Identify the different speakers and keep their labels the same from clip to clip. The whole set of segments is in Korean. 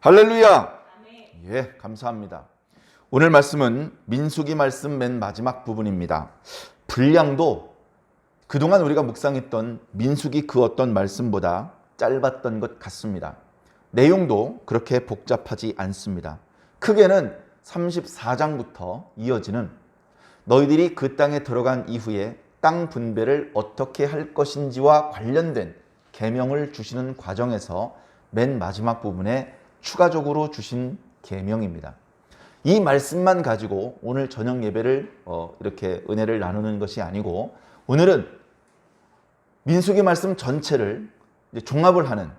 Speaker 1: 할렐루야! 예, 감사합니다. 오늘 말씀은 민수기 말씀 맨 마지막 부분입니다. 분량도 그동안 우리가 묵상했던 민수기 그 어떤 말씀보다 짧았던 것 같습니다. 내용도 그렇게 복잡하지 않습니다. 크게는 34장부터 이어지는 너희들이 그 땅에 들어간 이후에 땅 분배를 어떻게 할 것인지와 관련된 계명을 주시는 과정에서 맨 마지막 부분에 추가적으로 주신 계명입니다. 이 말씀만 가지고 오늘 저녁 예배를 이렇게 은혜를 나누는 것이 아니고, 오늘은 민수기 말씀 전체를 종합을 하는,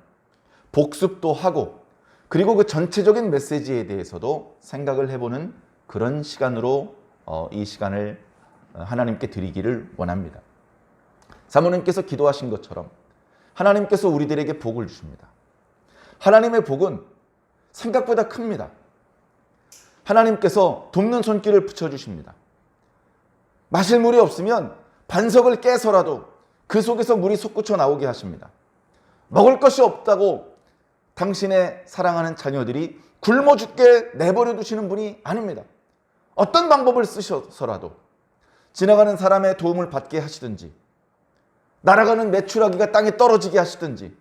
Speaker 1: 복습도 하고, 그리고 그 전체적인 메시지에 대해서도 생각을 해보는 그런 시간으로 이 시간을 하나님께 드리기를 원합니다. 사모님께서 기도하신 것처럼 하나님께서 우리들에게 복을 주십니다. 하나님의 복은 생각보다 큽니다. 하나님께서 돕는 손길을 붙여주십니다. 마실 물이 없으면 반석을 깨서라도 그 속에서 물이 솟구쳐 나오게 하십니다. 먹을 것이 없다고 당신의 사랑하는 자녀들이 굶어 죽게 내버려 두시는 분이 아닙니다. 어떤 방법을 쓰셔서라도 지나가는 사람의 도움을 받게 하시든지, 날아가는 메추라기가 땅에 떨어지게 하시든지,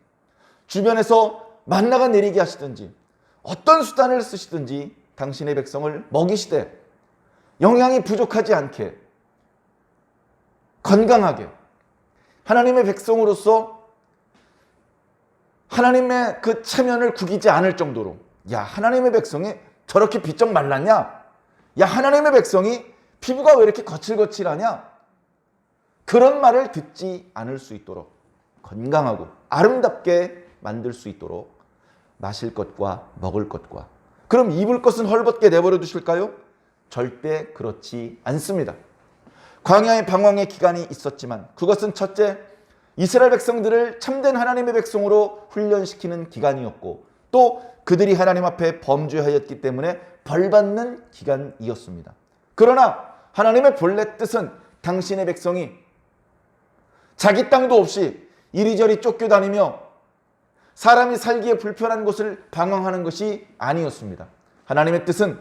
Speaker 1: 주변에서 만나가 내리게 하시든지, 어떤 수단을 쓰시든지 당신의 백성을 먹이시되 영양이 부족하지 않게 건강하게 하나님의 백성으로서 하나님의 그 체면을 구기지 않을 정도로, 야, 하나님의 백성이 저렇게 비쩍 말랐냐? 야, 하나님의 백성이 피부가 왜 이렇게 거칠거칠하냐? 그런 말을 듣지 않을 수 있도록 건강하고 아름답게 만들 수 있도록 마실 것과 먹을 것과, 그럼 입을 것은 헐벗게 내버려 두실까요? 절대 그렇지 않습니다. 광야의 방황의 기간이 있었지만 그것은 첫째, 이스라엘 백성들을 참된 하나님의 백성으로 훈련시키는 기간이었고, 또 그들이 하나님 앞에 범죄하였기 때문에 벌받는 기간이었습니다. 그러나 하나님의 본래 뜻은 당신의 백성이 자기 땅도 없이 이리저리 쫓겨다니며 사람이 살기에 불편한 곳을 방황하는 것이 아니었습니다. 하나님의 뜻은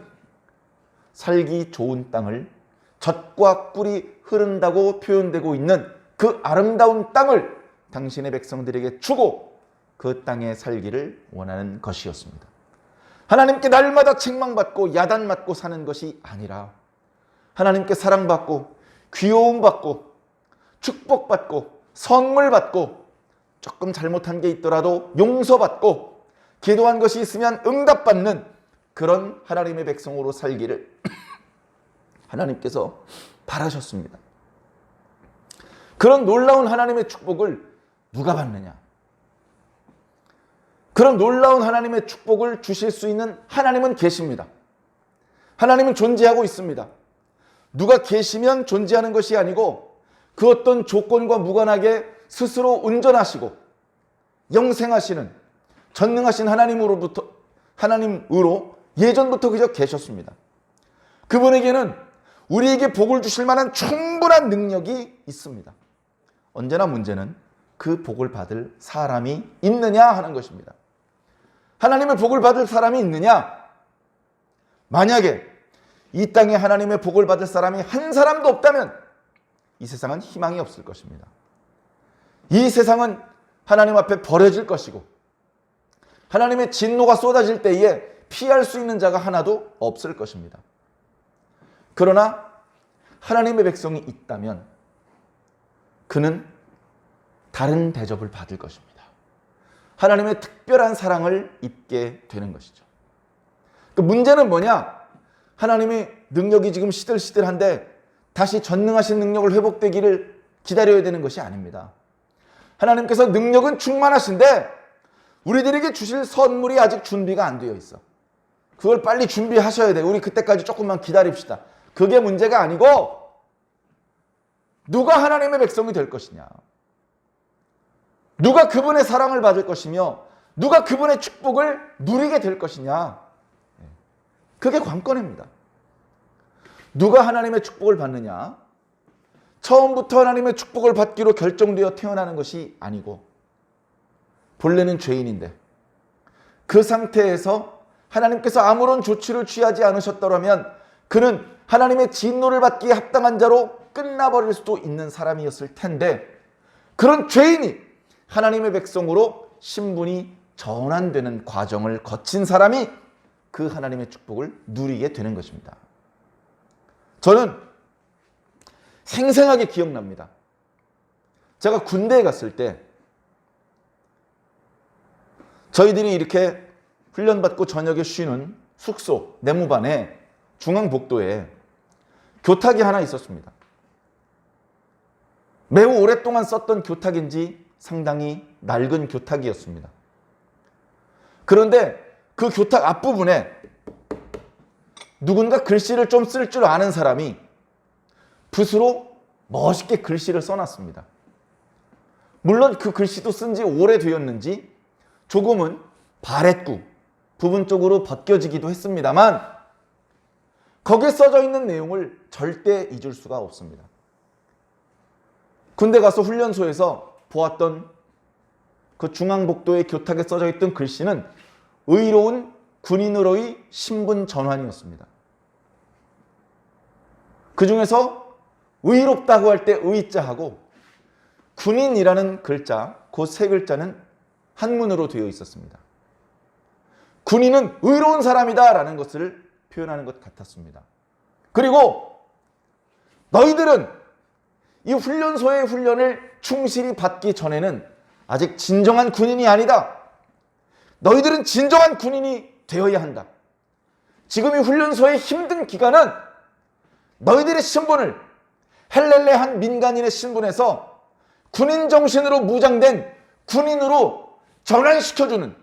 Speaker 1: 살기 좋은 땅을, 젖과 꿀이 흐른다고 표현되고 있는 그 아름다운 땅을 당신의 백성들에게 주고 그 땅에 살기를 원하는 것이었습니다. 하나님께 날마다 책망받고 야단맞고 사는 것이 아니라 하나님께 사랑받고 귀여움받고 축복받고 선물받고, 조금 잘못한 게 있더라도 용서받고, 기도한 것이 있으면 응답받는 그런 하나님의 백성으로 살기를 하나님께서 바라셨습니다. 그런 놀라운 하나님의 축복을 누가 받느냐? 그런 놀라운 하나님의 축복을 주실 수 있는 하나님은 계십니다. 하나님은 존재하고 있습니다. 누가 계시면 존재하는 것이 아니고 그 어떤 조건과 무관하게 스스로 운전하시고 영생하시는 전능하신 하나님으로 예전부터 그저 계셨습니다. 그분에게는 우리에게 복을 주실 만한 충분한 능력이 있습니다. 언제나 문제는 그 복을 받을 사람이 있느냐 하는 것입니다. 하나님의 복을 받을 사람이 있느냐? 만약에 이 땅에 하나님의 복을 받을 사람이 한 사람도 없다면 이 세상은 희망이 없을 것입니다. 이 세상은 하나님 앞에 버려질 것이고, 하나님의 진노가 쏟아질 때에 피할 수 있는 자가 하나도 없을 것입니다. 그러나 하나님의 백성이 있다면 그는 다른 대접을 받을 것입니다. 하나님의 특별한 사랑을 입게 되는 것이죠. 그 문제는 뭐냐? 하나님의 능력이 지금 시들시들한데 다시 전능하신 능력을 회복되기를 기다려야 되는 것이 아닙니다. 하나님께서 능력은 충만하신데 우리들에게 주실 선물이 아직 준비가 안 되어 있어. 그걸 빨리 준비하셔야 돼. 우리 그때까지 조금만 기다립시다. 그게 문제가 아니고, 누가 하나님의 백성이 될 것이냐, 누가 그분의 사랑을 받을 것이며 누가 그분의 축복을 누리게 될 것이냐, 그게 관건입니다. 누가 하나님의 축복을 받느냐, 처음부터 하나님의 축복을 받기로 결정되어 태어나는 것이 아니고, 본래는 죄인인데 그 상태에서 하나님께서 아무런 조치를 취하지 않으셨더라면 그는 하나님의 진노를 받기에 합당한 자로 끝나버릴 수도 있는 사람이었을 텐데, 그런 죄인이 하나님의 백성으로 신분이 전환되는 과정을 거친 사람이 그 하나님의 축복을 누리게 되는 것입니다. 저는 생생하게 기억납니다. 제가 군대에 갔을 때 저희들이 이렇게 훈련받고 저녁에 쉬는 숙소 내무반에 중앙복도에 교탁이 하나 있었습니다. 매우 오랫동안 썼던 교탁인지 상당히 낡은 교탁이었습니다. 그런데 그 교탁 앞부분에 누군가 글씨를 좀 쓸 줄 아는 사람이 붓으로 멋있게 글씨를 써놨습니다. 물론 그 글씨도 쓴 지 오래되었는지 조금은 바랬고 부분적으로 벗겨지기도 했습니다만 거기에 써져 있는 내용을 절대 잊을 수가 없습니다. 군대 가서 훈련소에서 보았던 그 중앙복도의 교탁에 써져 있던 글씨는 의로운 군인으로의 신분 전환이었습니다. 그 중에서 의롭다고 할 때 의자하고 군인이라는 글자, 그 세 글자는 한문으로 되어 있었습니다. 군인은 의로운 사람이다 라는 것을 표현하는 것 같았습니다. 그리고 너희들은 이 훈련소의 훈련을 충실히 받기 전에는 아직 진정한 군인이 아니다. 너희들은 진정한 군인이 되어야 한다. 지금 이 훈련소의 힘든 기간은 너희들의 신분을 헬렐레한 민간인의 신분에서 군인 정신으로 무장된 군인으로 전환시켜주는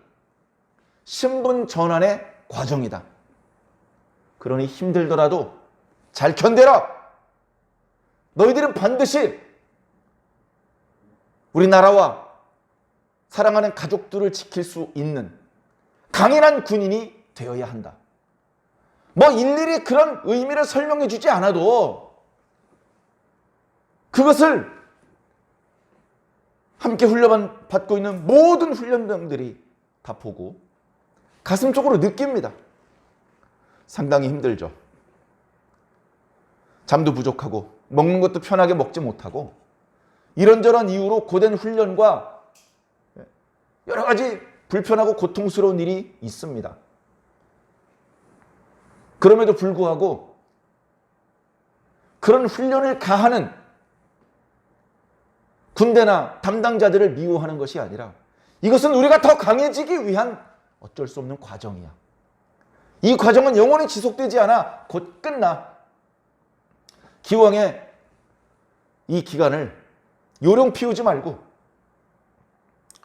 Speaker 1: 신분 전환의 과정이다. 그러니 힘들더라도 잘 견뎌라. 너희들은 반드시 우리나라와 사랑하는 가족들을 지킬 수 있는 강인한 군인이 되어야 한다. 뭐 일일이 그런 의미를 설명해 주지 않아도 그것을 함께 훈련 받고 있는 모든 훈련병들이 다 보고 가슴속으로 느낍니다. 상당히 힘들죠. 잠도 부족하고 먹는 것도 편하게 먹지 못하고 이런저런 이유로 고된 훈련과 여러 가지 불편하고 고통스러운 일이 있습니다. 그럼에도 불구하고 그런 훈련을 가하는 군대나 담당자들을 미워하는 것이 아니라 이것은 우리가 더 강해지기 위한 어쩔 수 없는 과정이야. 이 과정은 영원히 지속되지 않아 곧 끝나. 기왕에 이 기간을 요령 피우지 말고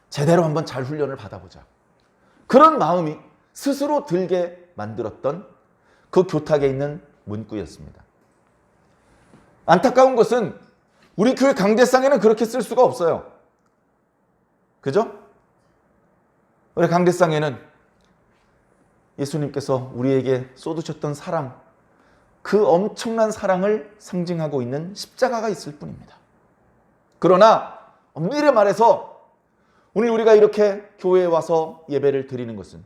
Speaker 1: 제대로 한번 잘 훈련을 받아보자. 그런 마음이 스스로 들게 만들었던 그 교탁에 있는 문구였습니다. 안타까운 것은 우리 교회 강대상에는 그렇게 쓸 수가 없어요. 그죠? 우리 강대상에는 예수님께서 우리에게 쏟으셨던 사랑, 그 엄청난 사랑을 상징하고 있는 십자가가 있을 뿐입니다. 그러나 엄밀히 말해서 오늘 우리가 이렇게 교회에 와서 예배를 드리는 것은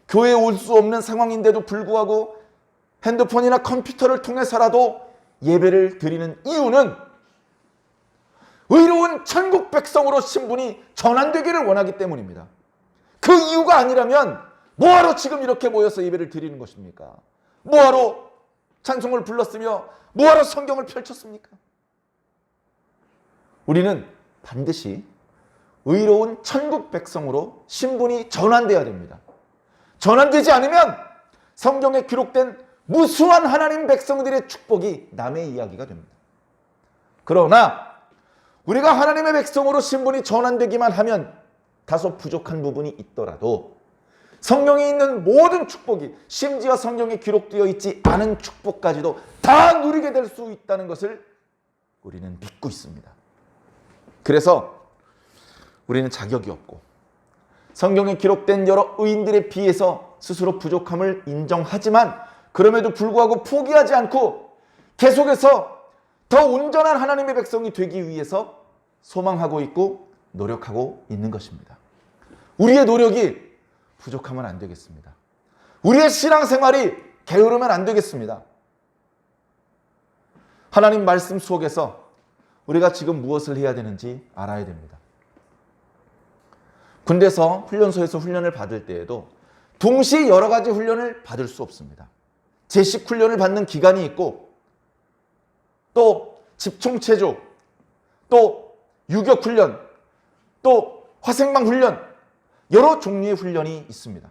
Speaker 1: 교회에 올 수 없는 상황인데도 불구하고 핸드폰이나 컴퓨터를 통해서라도 예배를 드리는 이유는 의로운 천국 백성으로 신분이 전환되기를 원하기 때문입니다. 그 이유가 아니라면 뭐하러 지금 이렇게 모여서 예배를 드리는 것입니까? 뭐하러 찬송을 불렀으며 뭐하러 성경을 펼쳤습니까? 우리는 반드시 의로운 천국 백성으로 신분이 전환되어야 됩니다. 전환되지 않으면 성경에 기록된 무수한 하나님 백성들의 축복이 남의 이야기가 됩니다. 그러나 우리가 하나님의 백성으로 신분이 전환되기만 하면 다소 부족한 부분이 있더라도 성경에 있는 모든 축복이, 심지어 성경에 기록되어 있지 않은 축복까지도 다 누리게 될 수 있다는 것을 우리는 믿고 있습니다. 그래서 우리는 자격이 없고 성경에 기록된 여러 의인들에 비해서 스스로 부족함을 인정하지만 그럼에도 불구하고 포기하지 않고 계속해서 더 온전한 하나님의 백성이 되기 위해서 소망하고 있고 노력하고 있는 것입니다. 우리의 노력이 부족하면 안 되겠습니다. 우리의 신앙생활이 게으르면 안 되겠습니다. 하나님 말씀 속에서 우리가 지금 무엇을 해야 되는지 알아야 됩니다. 군대에서 훈련소에서 훈련을 받을 때에도 동시에 여러 가지 훈련을 받을 수 없습니다. 제식 훈련을 받는 기간이 있고, 또 집총체조, 또 유격 훈련, 또 화생방 훈련, 여러 종류의 훈련이 있습니다.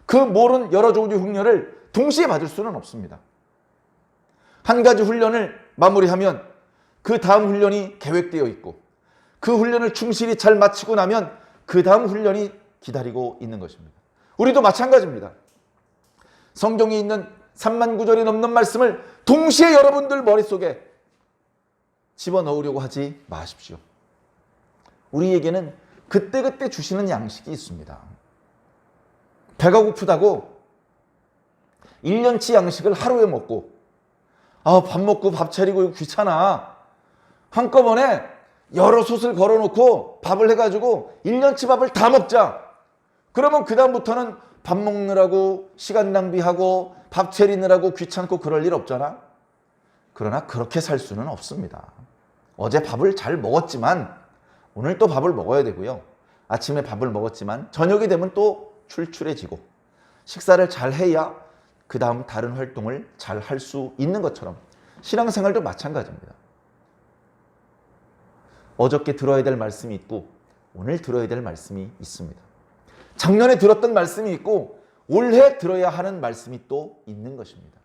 Speaker 1: 그 모든 여러 종류의 훈련을 동시에 받을 수는 없습니다. 한 가지 훈련을 마무리하면 그 다음 훈련이 계획되어 있고, 그 훈련을 충실히 잘 마치고 나면 그 다음 훈련이 기다리고 있는 것입니다. 우리도 마찬가지입니다. 성경에 있는 3만 구절이 넘는 말씀을 동시에 여러분들 머릿속에 집어넣으려고 하지 마십시오. 우리에게는 그때그때 주시는 양식이 있습니다. 배가 고프다고 1년치 양식을 하루에 먹고, 밥 먹고 밥 차리고 귀찮아, 한꺼번에 여러 솥을 걸어놓고 밥을 해가지고 1년치 밥을 다 먹자. 그러면 그 다음부터는 밥 먹느라고 시간 낭비하고 밥 차리느라고 귀찮고 그럴 일 없잖아. 그러나 그렇게 살 수는 없습니다. 어제 밥을 잘 먹었지만 오늘 또 밥을 먹어야 되고요. 아침에 밥을 먹었지만 저녁이 되면 또 출출해지고, 식사를 잘 해야 그 다음 다른 활동을 잘 할 수 있는 것처럼 신앙생활도 마찬가지입니다. 어저께 들어야 될 말씀이 있고 오늘 들어야 될 말씀이 있습니다. 작년에 들었던 말씀이 있고 올해 들어야 하는 말씀이 또 있는 것입니다.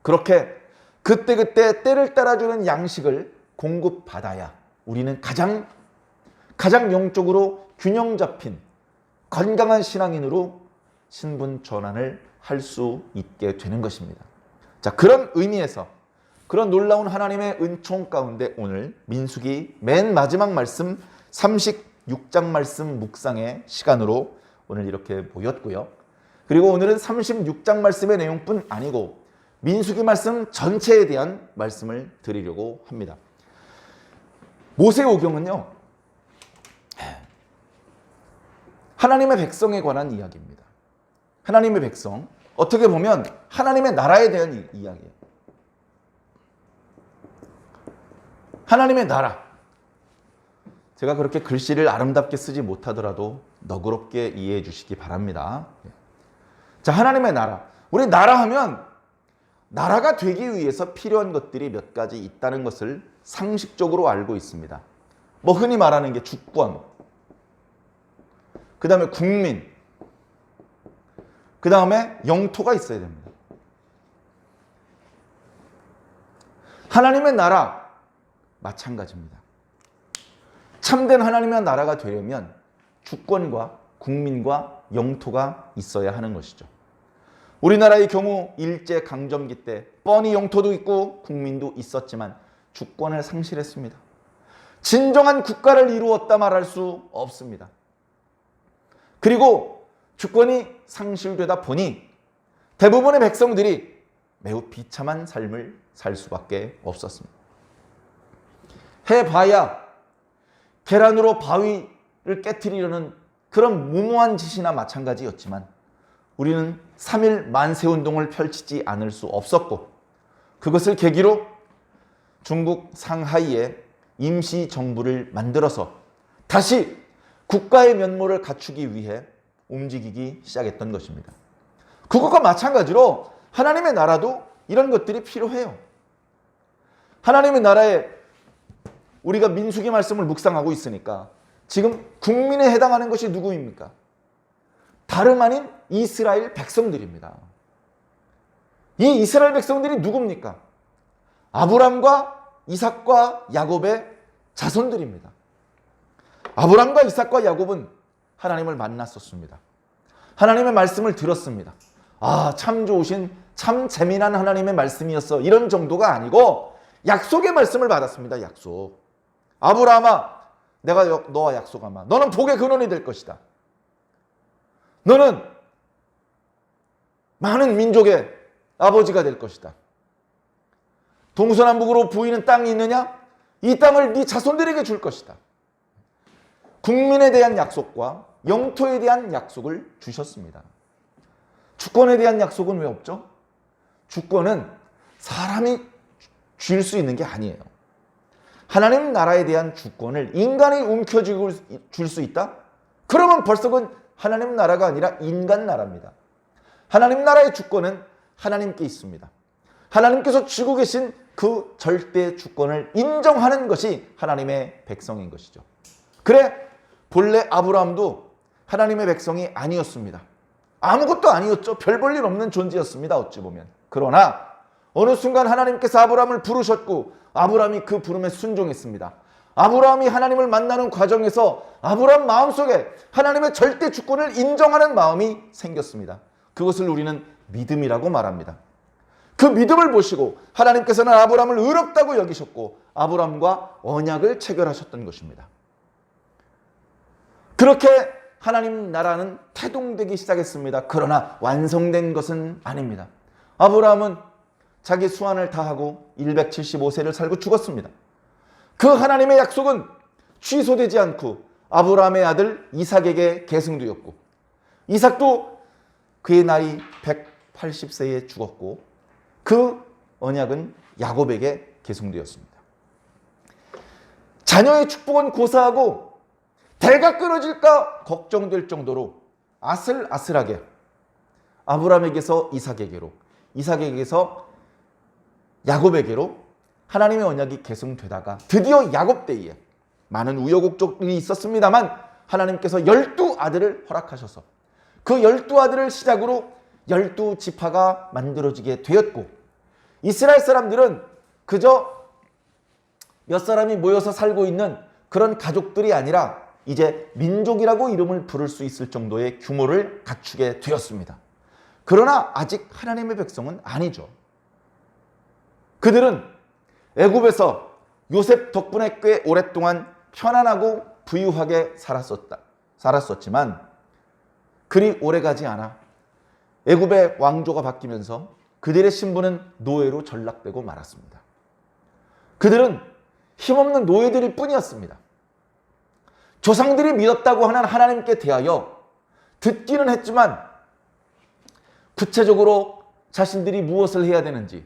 Speaker 1: 그렇게 그때그때 때를 따라주는 양식을 공급받아야 우리는 가장 영적으로 균형 잡힌 건강한 신앙인으로 신분 전환을 할 수 있게 되는 것입니다. 자, 그런 의미에서 그런 놀라운 하나님의 은총 가운데 오늘 민수기 맨 마지막 말씀 36장 말씀 묵상의 시간으로 오늘 이렇게 모였고요. 그리고 오늘은 36장 말씀의 내용뿐 아니고 민수기 말씀 전체에 대한 말씀을 드리려고 합니다. 모세오경은요, 하나님의 백성에 관한 이야기입니다. 하나님의 백성, 어떻게 보면 하나님의 나라에 대한 이야기예요. 하나님의 나라. 제가 그렇게 글씨를 아름답게 쓰지 못하더라도 너그럽게 이해해 주시기 바랍니다. 자, 하나님의 나라. 우리 나라 하면 나라가 되기 위해서 필요한 것들이 몇 가지 있다는 것을 상식적으로 알고 있습니다. 뭐 흔히 말하는 게 주권, 그 다음에 국민, 그 다음에 영토가 있어야 됩니다. 하나님의 나라 마찬가지입니다. 참된 하나님의 나라가 되려면 주권과 국민과 영토가 있어야 하는 것이죠. 우리나라의 경우 일제강점기 때 뻔히 영토도 있고 국민도 있었지만 주권을 상실했습니다. 진정한 국가를 이루었다 말할 수 없습니다. 그리고 주권이 상실되다 보니 대부분의 백성들이 매우 비참한 삶을 살 수밖에 없었습니다. 해봐야 계란으로 바위를 깨트리려는 그런 무모한 짓이나 마찬가지였지만 우리는 3.1 만세운동을 펼치지 않을 수 없었고, 그것을 계기로 중국 상하이에 임시정부를 만들어서 다시 국가의 면모를 갖추기 위해 움직이기 시작했던 것입니다. 그것과 마찬가지로 하나님의 나라도 이런 것들이 필요해요. 하나님의 나라에 우리가 민수기 말씀을 묵상하고 있으니까 지금 국민에 해당하는 것이 누구입니까? 다름 아닌 이스라엘 백성들입니다. 이 이스라엘 백성들이 누굽니까? 아브람과 이삭과 야곱의 자손들입니다. 아브람과 이삭과 야곱은 하나님을 만났었습니다. 하나님의 말씀을 들었습니다. 참 좋으신, 참 재미난 하나님의 말씀이었어, 이런 정도가 아니고 약속의 말씀을 받았습니다. 약속. 아브라함아, 내가 너와 약속하마. 너는 복의 근원이 될 것이다. 너는 많은 민족의 아버지가 될 것이다. 동서남북으로 보이는 땅이 있느냐? 이 땅을 네 자손들에게 줄 것이다. 국민에 대한 약속과 영토에 대한 약속을 주셨습니다. 주권에 대한 약속은 왜 없죠? 주권은 사람이 줄 수 있는 게 아니에요. 하나님 나라에 대한 주권을 인간이 움켜쥐고 줄 수 있다? 그러면 벌써 그건 하나님 나라가 아니라 인간 나라입니다. 하나님 나라의 주권은 하나님께 있습니다. 하나님께서 쥐고 계신 그 절대 주권을 인정하는 것이 하나님의 백성인 것이죠. 그래, 본래 아브라함도 하나님의 백성이 아니었습니다. 아무것도 아니었죠. 별 볼 일 없는 존재였습니다. 어찌 보면. 그러나 어느 순간 하나님께서 아브라함을 부르셨고 아브라함이 그 부름에 순종했습니다. 아브라함이 하나님을 만나는 과정에서 아브라함 마음속에 하나님의 절대 주권을 인정하는 마음이 생겼습니다. 그것을 우리는 믿음이라고 말합니다. 그 믿음을 보시고 하나님께서는 아브라함을 의롭다고 여기셨고 아브라함과 언약을 체결하셨던 것입니다. 그렇게 하나님 나라는 태동되기 시작했습니다. 그러나 완성된 것은 아닙니다. 아브라함은 자기 수완을 다하고 175세를 살고 죽었습니다. 그 하나님의 약속은 취소되지 않고 아브라함의 아들 이삭에게 계승되었고 이삭도 그의 나이 180세에 죽었고 그 언약은 야곱에게 계승되었습니다. 자녀의 축복은 고사하고 대가 끊어질까 걱정될 정도로 아슬아슬하게 아브라함에게서 이삭에게로 이삭에게서 야곱에게로 하나님의 언약이 계승되다가 드디어 야곱 때에 많은 우여곡절이 있었습니다만 하나님께서 12아들을 허락하셔서 그 12아들을 시작으로 12지파가 만들어지게 되었고 이스라엘 사람들은 그저 몇 사람이 모여서 살고 있는 그런 가족들이 아니라 이제 민족이라고 이름을 부를 수 있을 정도의 규모를 갖추게 되었습니다. 그러나 아직 하나님의 백성은 아니죠. 그들은 애굽에서 요셉 덕분에 꽤 오랫동안 편안하고 부유하게 살았었지만 그리 오래가지 않아 애굽의 왕조가 바뀌면서 그들의 신분은 노예로 전락되고 말았습니다. 그들은 힘없는 노예들일 뿐이었습니다. 조상들이 믿었다고 하는 하나님께 대하여 듣기는 했지만 구체적으로 자신들이 무엇을 해야 되는지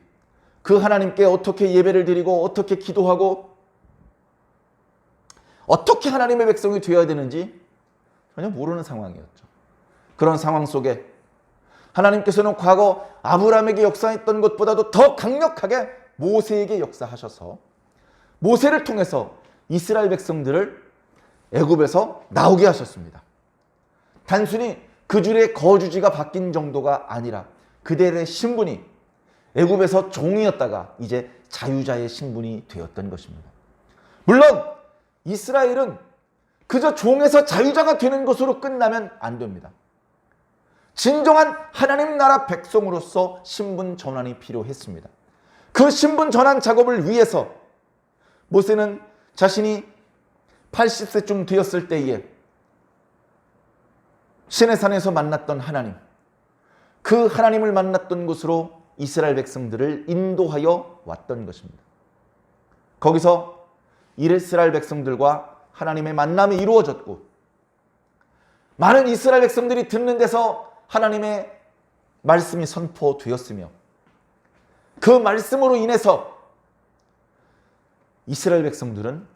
Speaker 1: 그 하나님께 어떻게 예배를 드리고 어떻게 기도하고 어떻게 하나님의 백성이 되어야 되는지 전혀 모르는 상황이었죠. 그런 상황 속에 하나님께서는 과거 아브라함에게 역사했던 것보다도 더 강력하게 모세에게 역사하셔서 모세를 통해서 이스라엘 백성들을 애굽에서 나오게 하셨습니다. 단순히 그들의 거주지가 바뀐 정도가 아니라 그들의 신분이 애굽에서 종이었다가 이제 자유자의 신분이 되었던 것입니다. 물론 이스라엘은 그저 종에서 자유자가 되는 것으로 끝나면 안 됩니다. 진정한 하나님 나라 백성으로서 신분 전환이 필요했습니다. 그 신분 전환 작업을 위해서 모세는 자신이 80세쯤 되었을 때에 시내산에서 만났던 하나님, 그 하나님을 만났던 곳으로 이스라엘 백성들을 인도하여 왔던 것입니다. 거기서 이스라엘 백성들과 하나님의 만남이 이루어졌고 많은 이스라엘 백성들이 듣는 데서 하나님의 말씀이 선포되었으며 그 말씀으로 인해서 이스라엘 백성들은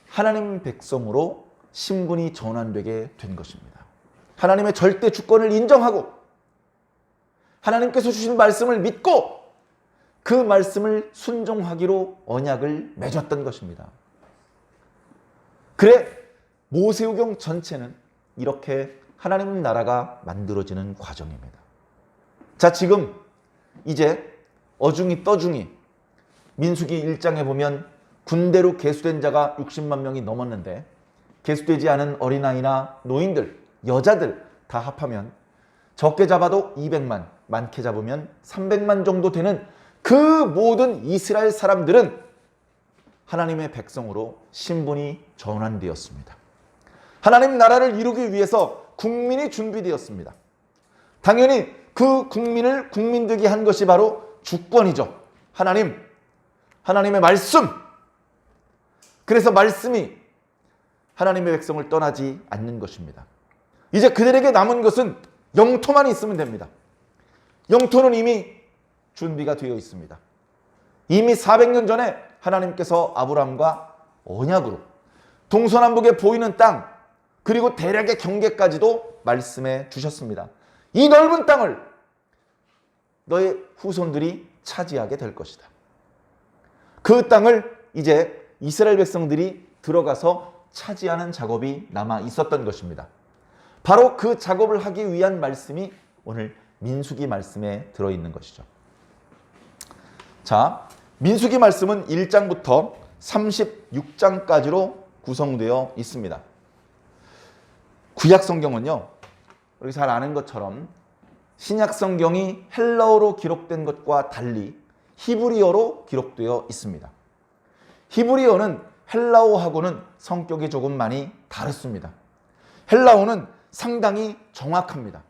Speaker 1: 하나님 백성으로 신분이 전환되게 된 것입니다. 하나님의 절대 주권을 인정하고 하나님께서 주신 말씀을 믿고 그 말씀을 순종하기로 언약을 맺었던 것입니다. 그래 모세오경 전체는 이렇게 하나님 나라가 만들어지는 과정입니다. 자, 지금 이제 어중이 떠중이 민수기 1장에 보면 군대로 계수된 자가 60만 명이 넘었는데 계수되지 않은 어린아이나 노인들, 여자들 다 합하면 적게 잡아도 200만, 많게 잡으면 300만 정도 되는 그 모든 이스라엘 사람들은 하나님의 백성으로 신분이 전환되었습니다. 하나님 나라를 이루기 위해서 국민이 준비되었습니다. 당연히 그 국민을 국민되게 한 것이 바로 주권이죠. 하나님의 말씀. 그래서 말씀이 하나님의 백성을 떠나지 않는 것입니다. 이제 그들에게 남은 것은 영토만 있으면 됩니다. 영토는 이미 준비가 되어 있습니다. 이미 400년 전에 하나님께서 아브라함과 언약으로 동서남북에 보이는 땅, 그리고 대략의 경계까지도 말씀해 주셨습니다. 이 넓은 땅을 너의 후손들이 차지하게 될 것이다. 그 땅을 이제 이스라엘 백성들이 들어가서 차지하는 작업이 남아 있었던 것입니다. 바로 그 작업을 하기 위한 말씀이 오늘 민수기 말씀에 들어있는 것이죠. 자, 민수기 말씀은 1장부터 36장까지로 구성되어 있습니다. 구약 성경은요, 우리 잘 아는 것처럼 신약 성경이 헬라어로 기록된 것과 달리 히브리어로 기록되어 있습니다. 히브리어는 헬라어하고는 성격이 조금 많이 다릅니다. 헬라어는 상당히 정확합니다.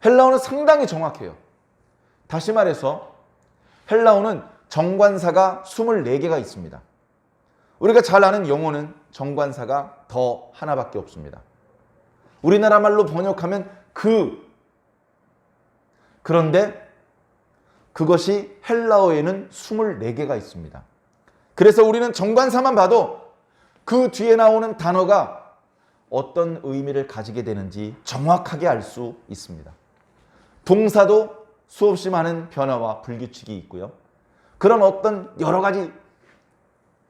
Speaker 1: 헬라어는 상당히 정확해요. 다시 말해서 헬라어는 정관사가 24개가 있습니다. 우리가 잘 아는 영어는 정관사가 더 하나밖에 없습니다. 우리나라 말로 번역하면 그런데 그것이 헬라어에는 24개가 있습니다. 그래서 우리는 정관사만 봐도 그 뒤에 나오는 단어가 어떤 의미를 가지게 되는지 정확하게 알 수 있습니다. 동사도 수없이 많은 변화와 불규칙이 있고요. 그런 어떤 여러 가지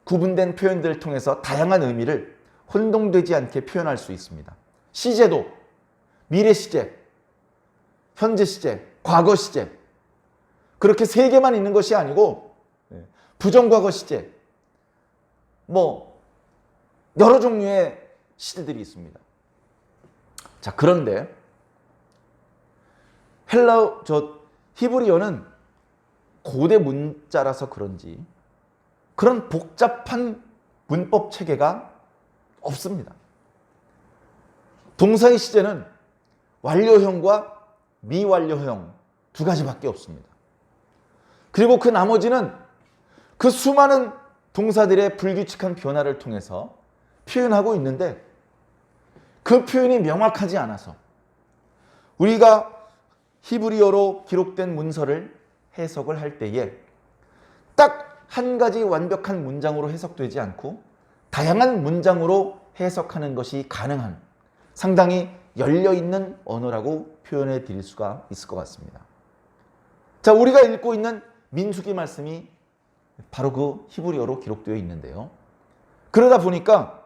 Speaker 1: 구분된 표현들을 통해서 다양한 의미를 혼동되지 않게 표현할 수 있습니다. 시제도 미래 시제, 현재 시제, 과거 시제, 그렇게 세 개만 있는 것이 아니고 부정과거 시제, 여러 종류의 시제들이 있습니다. 자, 그런데 히브리어는 고대 문자라서 그런지 그런 복잡한 문법 체계가 없습니다. 동사의 시제는 완료형과 미완료형 두 가지밖에 없습니다. 그리고 그 나머지는 그 수많은 동사들의 불규칙한 변화를 통해서 표현하고 있는데 그 표현이 명확하지 않아서 우리가 히브리어로 기록된 문서를 해석을 할 때에 딱 한 가지 완벽한 문장으로 해석되지 않고 다양한 문장으로 해석하는 것이 가능한 상당히 열려있는 언어라고 표현해 드릴 수가 있을 것 같습니다. 자, 우리가 읽고 있는 민수기 말씀이 바로 그 히브리어로 기록되어 있는데요. 그러다 보니까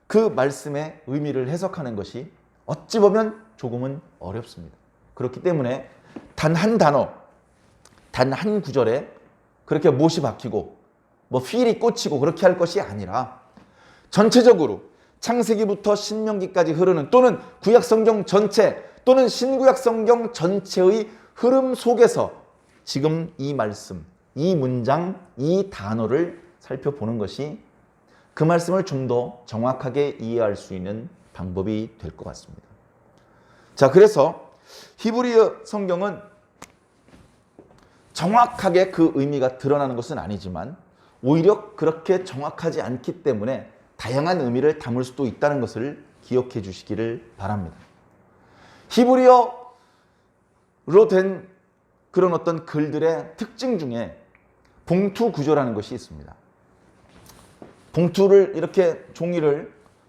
Speaker 1: 그 말씀의 의미를 해석하는 것이 어찌 보면 조금은 어렵습니다. 그렇기 때문에 단 한 단어, 단 한 구절에 그렇게 못이 박히고 필이 꽂히고 그렇게 할 것이 아니라 전체적으로 창세기부터 신명기까지 흐르는 또는 구약성경 전체 또는 신구약성경 전체의 흐름 속에서 지금 이 말씀, 이 문장, 이 단어를 살펴보는 것이 그 말씀을 좀 더 정확하게 이해할 수 있는 방법이 될 것 같습니다. 자, 그래서 히브리어 성경은 정확하게 그 의미가 드러나는 것은 아니지만 오히려 그렇게 정확하지 않기 때문에 다양한 의미를 담을 수도 있다는 것을 기억해 주시기를 바랍니다. 히브리어로 된 그런 어떤 글들의 특징 중에 봉투 구조라는 것이 있습니다. 봉투를 이렇게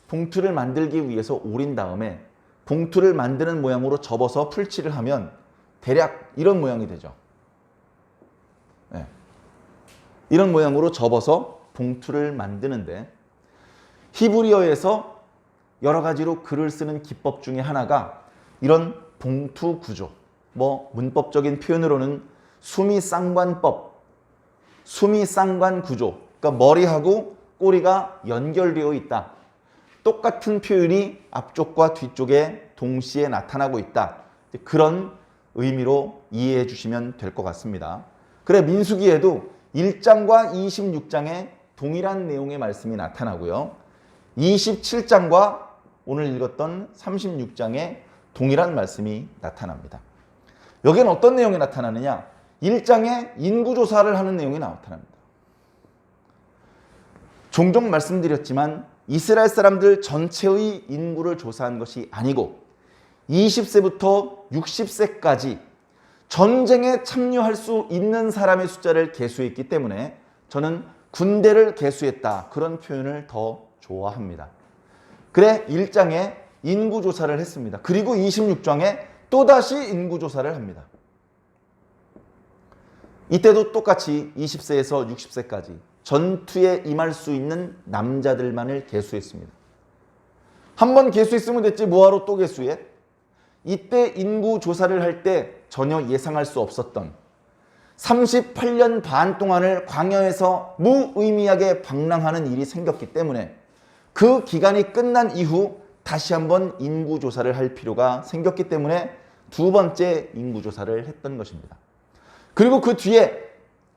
Speaker 1: 봉투를 만들기 위해서 오린 다음에 봉투를 만드는 모양으로 접어서 풀칠을 하면 대략 이런 모양이 되죠. 네. 이런 모양으로 접어서 봉투를 만드는데 히브리어에서 여러 가지로 글을 쓰는 기법 중에 하나가 이런 봉투 구조, 문법적인 표현으로는 수미쌍관법, 수미쌍관 구조, 그러니까 머리하고 꼬리가 연결되어 있다. 똑같은 표현이 앞쪽과 뒤쪽에 동시에 나타나고 있다. 그런 의미로 이해해 주시면 될 것 같습니다. 그래, 민수기에도 1장과 26장에 동일한 내용의 말씀이 나타나고요. 27장과 오늘 읽었던 36장에 동일한 말씀이 나타납니다. 여기는 어떤 내용이 나타나느냐? 1장에 인구조사를 하는 내용이 나타납니다. 종종 말씀드렸지만 이스라엘 사람들 전체의 인구를 조사한 것이 아니고 20세부터 60세까지 전쟁에 참여할 수 있는 사람의 숫자를 계수했기 때문에 저는 군대를 계수했다. 그런 표현을 더 좋아합니다. 그래 1장에 인구조사를 했습니다. 그리고 26장에 또다시 인구조사를 합니다. 이때도 똑같이 20세에서 60세까지 전투에 임할 수 있는 남자들만을 계수했습니다. 한 번 계수했으면 됐지 뭐하러 또 계수해? 이때 인구조사를 할 때 전혀 예상할 수 없었던 38년 반 동안을 광야에서 무의미하게 방랑하는 일이 생겼기 때문에 그 기간이 끝난 이후 다시 한번 인구조사를 할 필요가 생겼기 때문에 두 번째 인구조사를 했던 것입니다. 그리고 그 뒤에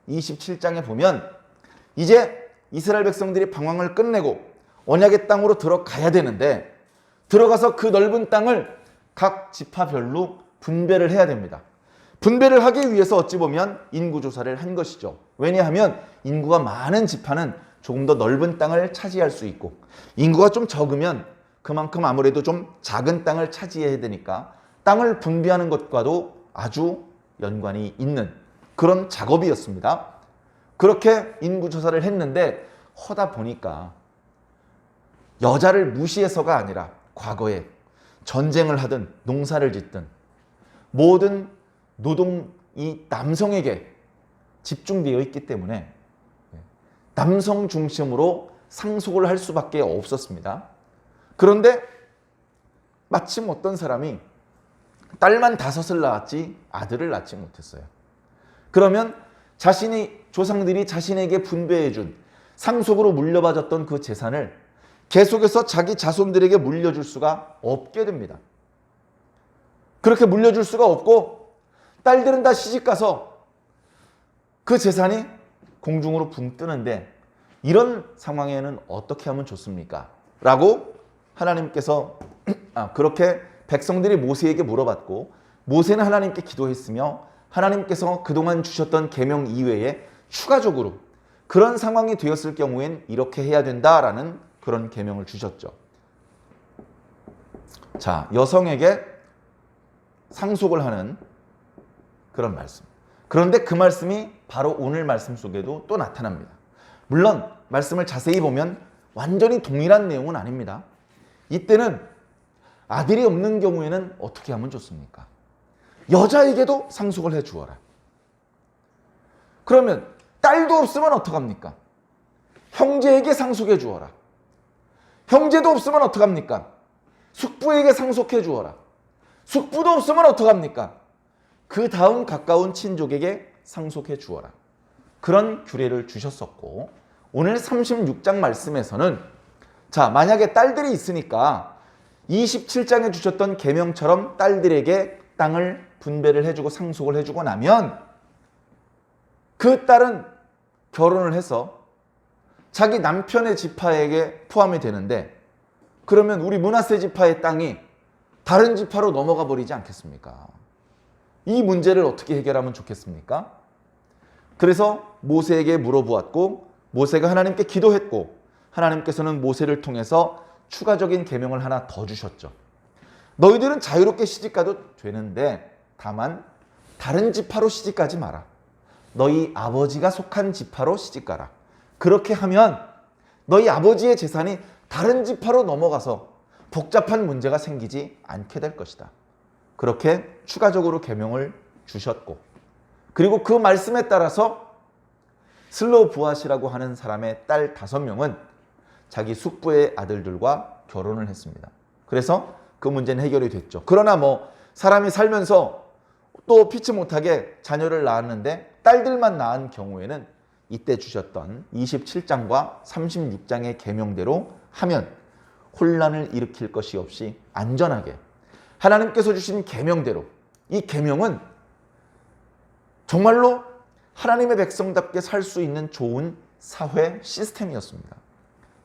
Speaker 1: 27장에 보면 이제 이스라엘 백성들이 방황을 끝내고 언약의 땅으로 들어가야 되는데 들어가서 그 넓은 땅을 각 지파별로 분배를 해야 됩니다. 분배를 하기 위해서 어찌 보면 인구조사를 한 것이죠. 왜냐하면 인구가 많은 지파는 조금 더 넓은 땅을 차지할 수 있고 인구가 좀 적으면 그만큼 아무래도 좀 작은 땅을 차지해야 되니까 땅을 분배하는 것과도 아주 연관이 있는 그런 작업이었습니다. 그렇게 인구조사를 했는데 하다 보니까 여자를 무시해서가 아니라 과거에 전쟁을 하든 농사를 짓든 모든 노동이 남성에게 집중되어 있기 때문에 남성 중심으로 상속을 할 수밖에 없었습니다. 그런데 마침 어떤 사람이 딸만 5을 낳았지 아들을 낳지 못했어요. 그러면 조상들이 자신에게 분배해준 상속으로 물려받았던 그 재산을 계속해서 자기 자손들에게 물려줄 수가 없게 됩니다. 그렇게 물려줄 수가 없고 딸들은 다 시집가서 그 재산이 공중으로 붕 뜨는데 이런 상황에는 어떻게 하면 좋습니까? 라고 하나님께서 그렇게 백성들이 모세에게 물어봤고 모세는 하나님께 기도했으며 하나님께서 그동안 주셨던 계명 이외에 추가적으로 그런 상황이 되었을 경우엔 이렇게 해야 된다라는 그런 계명을 주셨죠. 자, 여성에게 상속을 하는 그런 말씀. 그런데 그 말씀이 바로 오늘 말씀 속에도 또 나타납니다. 물론 말씀을 자세히 보면 완전히 동일한 내용은 아닙니다. 이때는 아들이 없는 경우에는 어떻게 하면 좋습니까? 여자에게도 상속을 해 주어라. 그러면 딸도 없으면 어떡합니까? 형제에게 상속해 주어라. 형제도 없으면 어떡합니까? 숙부에게 상속해 주어라. 숙부도 없으면 어떡합니까? 그 다음 가까운 친족에게 상속해 주어라. 그런 규례를 주셨었고 오늘 36장 말씀에서는 자, 만약에 딸들이 있으니까 27장에 주셨던 계명처럼 딸들에게 땅을 분배를 해주고 상속을 해주고 나면 그 딸은 결혼을 해서 자기 남편의 지파에게 포함이 되는데 그러면 우리 므낫세 지파의 땅이 다른 지파로 넘어가 버리지 않겠습니까? 이 문제를 어떻게 해결하면 좋겠습니까? 그래서 모세에게 물어보았고 모세가 하나님께 기도했고 하나님께서는 모세를 통해서 추가적인 계명을 하나 더 주셨죠. 너희들은 자유롭게 시집가도 되는데 다만 다른 지파로 시집가지 마라. 너희 아버지가 속한 지파로 시집가라. 그렇게 하면 너희 아버지의 재산이 다른 지파로 넘어가서 복잡한 문제가 생기지 않게 될 것이다. 그렇게 추가적으로 계명을 주셨고 그리고 그 말씀에 따라서 슬로부앗이라고 하는 사람의 딸 5명은 자기 숙부의 아들들과 결혼을 했습니다. 그래서 그 문제는 해결이 됐죠. 그러나 사람이 살면서 또 피치 못하게 자녀를 낳았는데 딸들만 낳은 경우에는 이때 주셨던 27장과 36장의 계명대로 하면 혼란을 일으킬 것이 없이 안전하게 하나님께서 주신 계명대로 이 계명은 정말로 하나님의 백성답게 살 수 있는 좋은 사회 시스템이었습니다.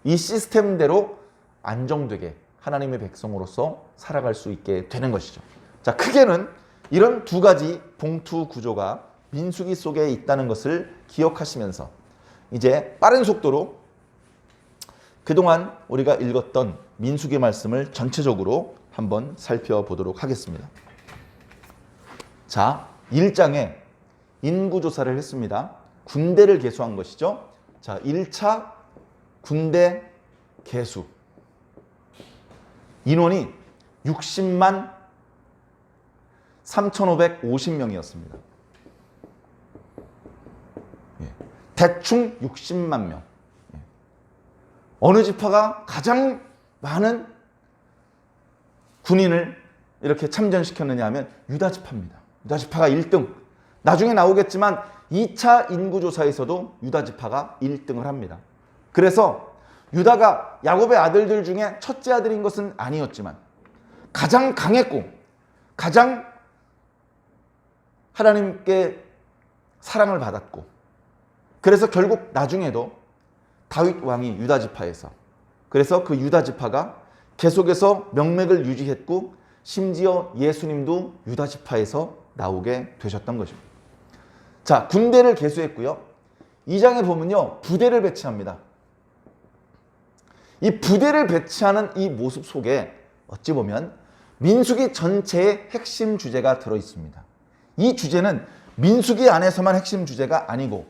Speaker 1: 이 시스템대로 안정되게 하나님의 백성으로서 살아갈 수 있게 되는 것이죠. 자, 크게는 이런 두 가지 봉투 구조가 민수기 속에 있다는 것을 기억하시면서 이제 빠른 속도로 그동안 우리가 읽었던 민수기 말씀을 전체적으로 한번 살펴보도록 하겠습니다. 자, 1장에 인구조사를 했습니다. 군대를 개수한 것이죠. 자, 1차 군대 개수. 인원이 60만 3,550명이었습니다. 대충 60만 명. 어느 지파가 가장 많은 군인을 이렇게 참전시켰느냐 하면 유다 지파입니다. 유다 지파가 1등. 나중에 나오겠지만 2차 인구조사에서도 유다 지파가 1등을 합니다. 그래서 유다가 야곱의 아들들 중에 첫째 아들인 것은 아니었지만 가장 강했고 가장 하나님께 사랑을 받았고, 그래서 결국 나중에도 다윗 왕이 유다 지파에서, 그래서 그 유다 지파가 계속해서 명맥을 유지했고 심지어 예수님도 유다 지파에서 나오게 되셨던 것입니다. 자, 군대를 개수했고요. 2장에 보면요, 부대를 배치합니다. 이 부대를 배치하는 이 모습 속에 어찌 보면 민수기 전체의 핵심 주제가 들어 있습니다. 이 주제는 민수기 안에서만 핵심 주제가 아니고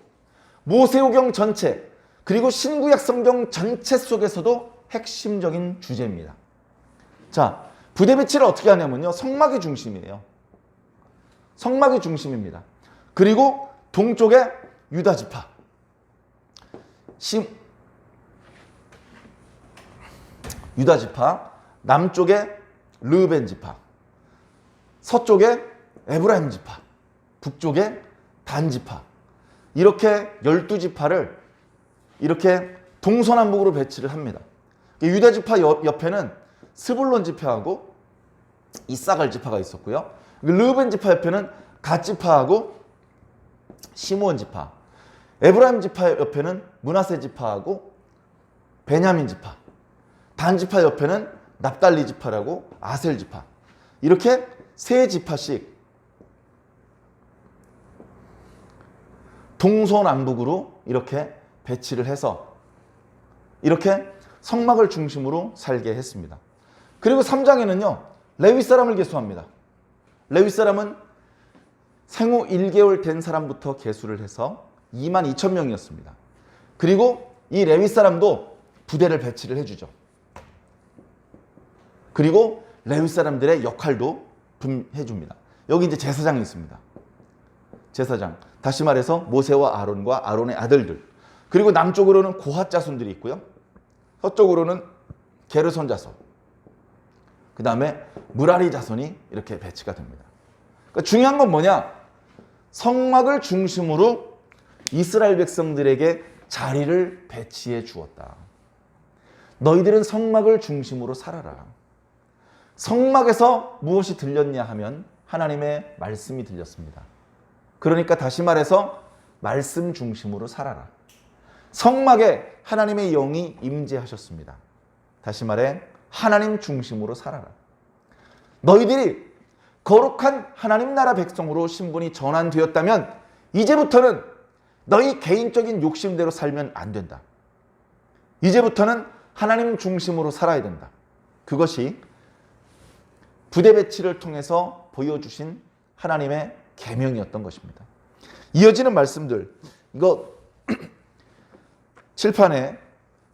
Speaker 1: 모세오경 전체, 그리고 신구약 성경 전체 속에서도 핵심적인 주제입니다. 자, 부대 배치를 어떻게 하냐면요, 성막이 중심이에요. 성막이 중심입니다. 그리고 동쪽에 유다 지파, 유다 지파, 남쪽에 르우벤 지파, 서쪽에 에브라임 지파, 북쪽에 단 지파, 이렇게 12지파를 이렇게 동서남북으로 배치를 합니다. 유다 지파 옆에는 스불론 지파하고 이사갈 지파가 있었고요. 르우벤 지파 옆에는 갓 지파하고 시므온 지파, 에브라임 지파 옆에는 므낫세 지파하고 베냐민 지파, 단 지파 옆에는 납달리 지파라고 아셀 지파, 이렇게 세 지파씩 동서남북으로 이렇게 배치를 해서 이렇게 성막을 중심으로 살게 했습니다. 그리고 3장에는요, 레위 사람을 계수합니다. 레위 사람은 생후 1개월 된 사람부터 계수를 해서 22,000명이었습니다. 그리고 이 레위 사람도 부대를 배치를 해주죠. 그리고 레위 사람들의 역할도 분해줍니다. 여기 이제 제사장이 있습니다. 제사장. 다시 말해서 모세와 아론과 아론의 아들들. 그리고 남쪽으로는 고핫 자손들이 있고요. 서쪽으로는 게르손 자손. 그 다음에 무라리 자손이 이렇게 배치가 됩니다. 그러니까 중요한 건 뭐냐? 성막을 중심으로 이스라엘 백성들에게 자리를 배치해 주었다. 너희들은 성막을 중심으로 살아라. 성막에서 무엇이 들렸냐 하면 하나님의 말씀이 들렸습니다. 그러니까 다시 말해서 말씀 중심으로 살아라. 성막에 하나님의 영이 임재하셨습니다. 다시 말해 하나님 중심으로 살아라. 너희들이 거룩한 하나님 나라 백성으로 신분이 전환되었다면 이제부터는 너희 개인적인 욕심대로 살면 안 된다. 이제부터는 하나님 중심으로 살아야 된다. 그것이 부대 배치를 통해서 보여주신 하나님의 계명이었던 것입니다. 이어지는 말씀들, 이거 칠판에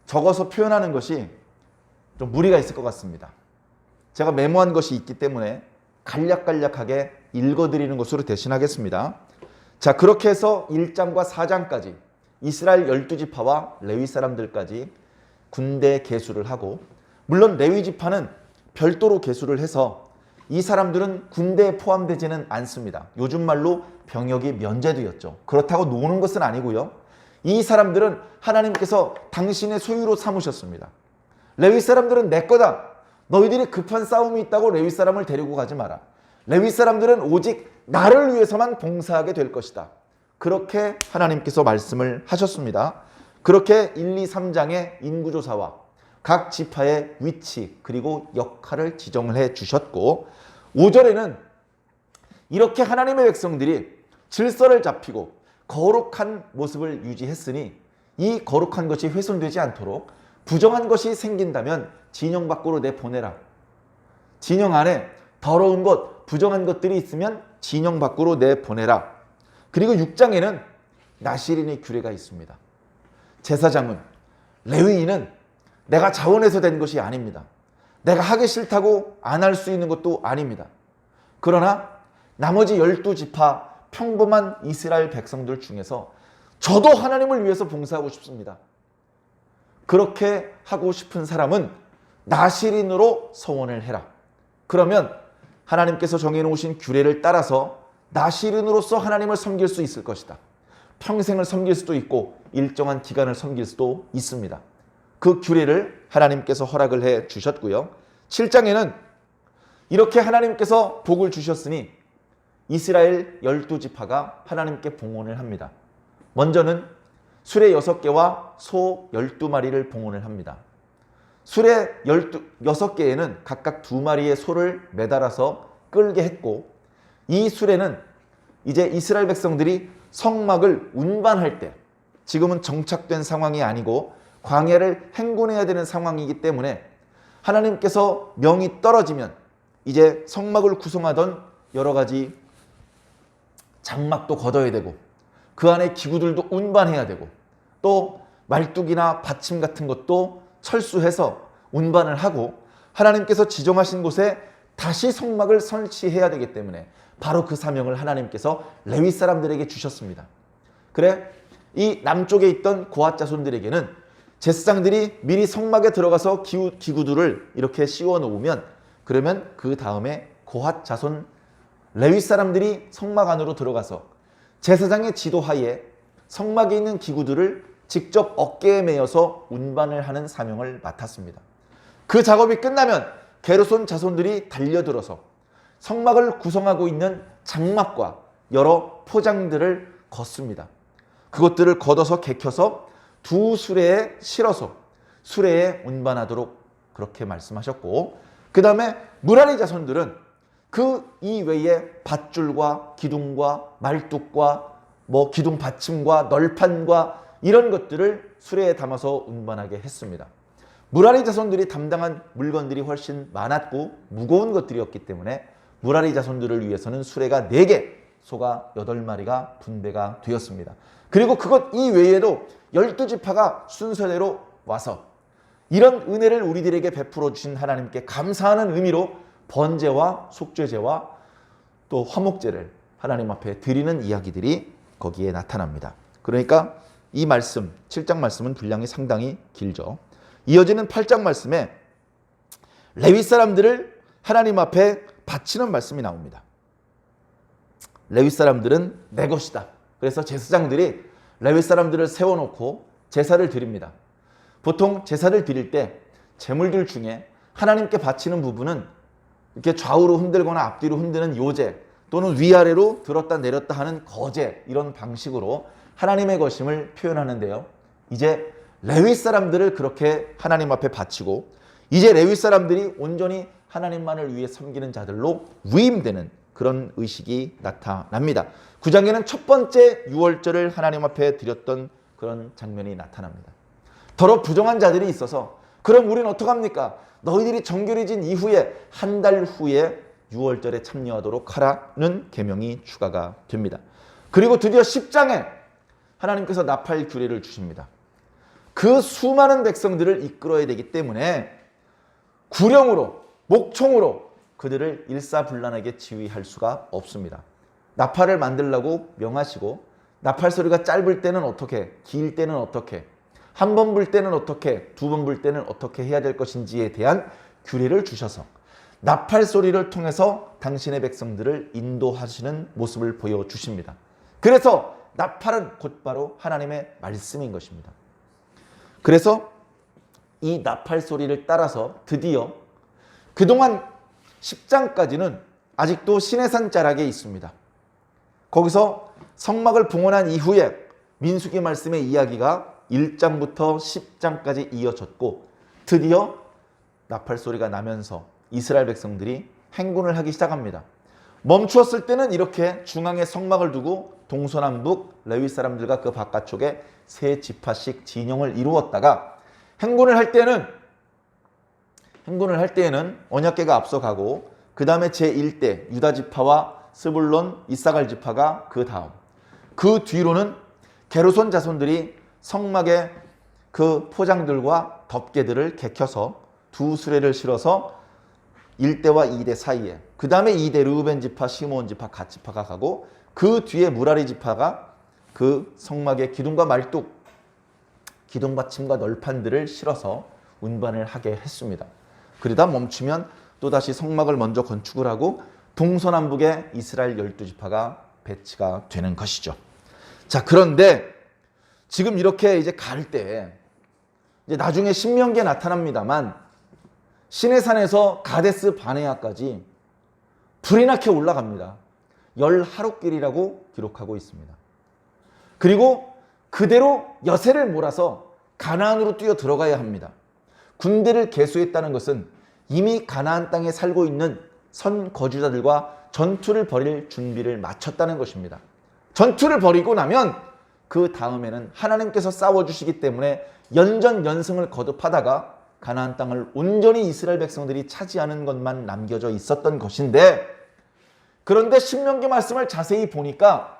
Speaker 1: 적어서 표현하는 것이 좀 무리가 있을 것 같습니다. 제가 메모한 것이 있기 때문에 간략간략하게 읽어드리는 것으로 대신하겠습니다. 자, 그렇게 해서 1장과 4장까지 이스라엘 12지파와 레위 사람들까지 군대 개수를 하고, 물론 레위 지파는 별도로 개수를 해서 이 사람들은 군대에 포함되지는 않습니다. 요즘 말로 병역이 면제되었죠. 그렇다고 노는 것은 아니고요. 이 사람들은 하나님께서 당신의 소유로 삼으셨습니다. 레위 사람들은 내 거다. 너희들이 급한 싸움이 있다고 레위 사람을 데리고 가지 마라. 레위 사람들은 오직 나를 위해서만 봉사하게 될 것이다. 그렇게 하나님께서 말씀을 하셨습니다. 그렇게 1, 2, 3장의 인구조사와 각 지파의 위치 그리고 역할을 지정을 해 주셨고, 5절에는 이렇게 하나님의 백성들이 질서를 잡히고 거룩한 모습을 유지했으니 이 거룩한 것이 훼손되지 않도록 부정한 것이 생긴다면 진영 밖으로 내보내라. 진영 안에 더러운 것, 부정한 것들이 있으면 진영 밖으로 내보내라. 그리고 6장에는 나시린의 규례가 있습니다. 제사장은, 레위인은 내가 자원해서 된 것이 아닙니다. 내가 하기 싫다고 안 할 수 있는 것도 아닙니다. 그러나 나머지 12지파 평범한 이스라엘 백성들 중에서 저도 하나님을 위해서 봉사하고 싶습니다. 그렇게 하고 싶은 사람은 나시린으로 서원을 해라. 그러면 하나님께서 정해놓으신 규례를 따라서 나시린으로서 하나님을 섬길 수 있을 것이다. 평생을 섬길 수도 있고 일정한 기간을 섬길 수도 있습니다. 그 규례를 하나님께서 허락을 해 주셨고요. 7장에는 이렇게 하나님께서 복을 주셨으니 이스라엘 12지파가 하나님께 봉헌을 합니다. 먼저는 수레 6개와 소 12마리를 봉헌을 합니다. 수레 6개에는 각각 2마리의 소를 매달아서 끌게 했고, 이 수레는 이제 이스라엘 백성들이 성막을 운반할 때, 지금은 정착된 상황이 아니고 광야를 행군해야 되는 상황이기 때문에 하나님께서 명이 떨어지면 이제 성막을 구성하던 여러 가지 장막도 걷어야 되고 그 안에 기구들도 운반해야 되고 또 말뚝이나 받침 같은 것도 철수해서 운반을 하고 하나님께서 지정하신 곳에 다시 성막을 설치해야 되기 때문에 바로 그 사명을 하나님께서 레위 사람들에게 주셨습니다. 그래, 이 남쪽에 있던 고핫 자손들에게는 제사장들이 미리 성막에 들어가서 기구들을 이렇게 씌워 놓으면, 그러면 그 다음에 고핫 자손 레위 사람들이 성막 안으로 들어가서 제사장의 지도하에 성막에 있는 기구들을 직접 어깨에 메어서 운반을 하는 사명을 맡았습니다. 그 작업이 끝나면 게르손 자손들이 달려들어서 성막을 구성하고 있는 장막과 여러 포장들을 걷습니다. 그것들을 걷어서 개켜서 2 수레에 실어서 수레에 운반하도록 그렇게 말씀하셨고, 그 다음에 무라리 자손들은 그 이외에 밧줄과 기둥과 말뚝과 기둥 받침과 널판과 이런 것들을 수레에 담아서 운반하게 했습니다. 무라리 자손들이 담당한 물건들이 훨씬 많았고 무거운 것들이었기 때문에 무라리 자손들을 위해서는 수레가 4개, 소가 8마리가 분배가 되었습니다. 그리고 그것 이외에도 12지파가 순서대로 와서 이런 은혜를 우리들에게 베풀어 주신 하나님께 감사하는 의미로 번제와 속죄제와 또 화목제를 하나님 앞에 드리는 이야기들이 거기에 나타납니다. 그러니까 이 말씀, 7장 말씀은 분량이 상당히 길죠. 이어지는 8장 말씀에 레위 사람들을 하나님 앞에 바치는 말씀이 나옵니다. 레위 사람들은 내 것이다. 그래서 제사장들이 레위 사람들을 세워놓고 제사를 드립니다. 보통 제사를 드릴 때 제물들 중에 하나님께 바치는 부분은 이렇게 좌우로 흔들거나 앞뒤로 흔드는 요제 또는 위아래로 들었다 내렸다 하는 거제, 이런 방식으로 하나님의 것임을 표현하는데요. 이제 레위 사람들을 그렇게 하나님 앞에 바치고 이제 레위 사람들이 온전히 하나님만을 위해 섬기는 자들로 위임되는 그런 의식이 나타납니다. 9장에는 첫 번째 유월절을 하나님 앞에 드렸던 그런 장면이 나타납니다. 더러 부정한 자들이 있어서 그럼 우리는 어떡합니까? 너희들이 정결해진 이후에 한 달 후에 유월절에 참여하도록 하라는 계명이 추가가 됩니다. 그리고 드디어 10장에 하나님께서 나팔 규례를 주십니다. 그 수많은 백성들을 이끌어야 되기 때문에 구령으로, 목총으로 그들을 일사불란하게 지휘할 수가 없습니다. 나팔을 만들라고 명하시고 나팔 소리가 짧을 때는 어떻게, 길 때는 어떻게, 한 번 불 때는 어떻게, 2번 불 때는 어떻게 해야 될 것인지에 대한 규례를 주셔서 나팔 소리를 통해서 당신의 백성들을 인도하시는 모습을 보여주십니다. 그래서 나팔은 곧바로 하나님의 말씀인 것입니다. 그래서 이 나팔 소리를 따라서 드디어 그동안 10장까지는 아직도 시내산 자락에 있습니다. 거기서 성막을 봉헌한 이후에 민수기 말씀의 이야기가 1장부터 10장까지 이어졌고 드디어 나팔 소리가 나면서 이스라엘 백성들이 행군을 하기 시작합니다. 멈추었을 때는 이렇게 중앙에 성막을 두고 동서남북 레위 사람들과 그 바깥쪽에 3지파씩 진영을 이루었다가 행군을 할 때에는 언약궤가 앞서가고 그 다음에 제1대 유다 지파와 스불론, 이사갈 지파가 그 다음. 그 뒤로는 게르손 자손들이 성막에 그 포장들과 덮개들을 개켜서 두 수레를 실어서 1대와 2대 사이에, 그 다음에 2대 르우벤 지파, 시므온 지파, 갓 지파가 가고, 그 뒤에 무라리 지파가 그 성막의 기둥과 말뚝, 기둥 받침과 널판들을 실어서 운반을 하게 했습니다. 그러다 멈추면 또다시 성막을 먼저 건축을 하고 동서남북에 이스라엘 12지파가 배치가 되는 것이죠. 자, 그런데 지금 이렇게 이제 갈 때 이제 나중에 신명기에 나타납니다만 시내산에서 가데스 바네아까지 불이 나게 올라갑니다. 10하루길이라고 기록하고 있습니다. 그리고 그대로 여세를 몰아서 가나안으로 뛰어 들어가야 합니다. 군대를 개수했다는 것은 이미 가나안 땅에 살고 있는 선거주자들과 전투를 벌일 준비를 마쳤다는 것입니다. 전투를 벌이고 나면 그 다음에는 하나님께서 싸워주시기 때문에 연전연승을 거듭하다가 가나안 땅을 온전히 이스라엘 백성들이 차지하는 것만 남겨져 있었던 것인데, 그런데 신명기 말씀을 자세히 보니까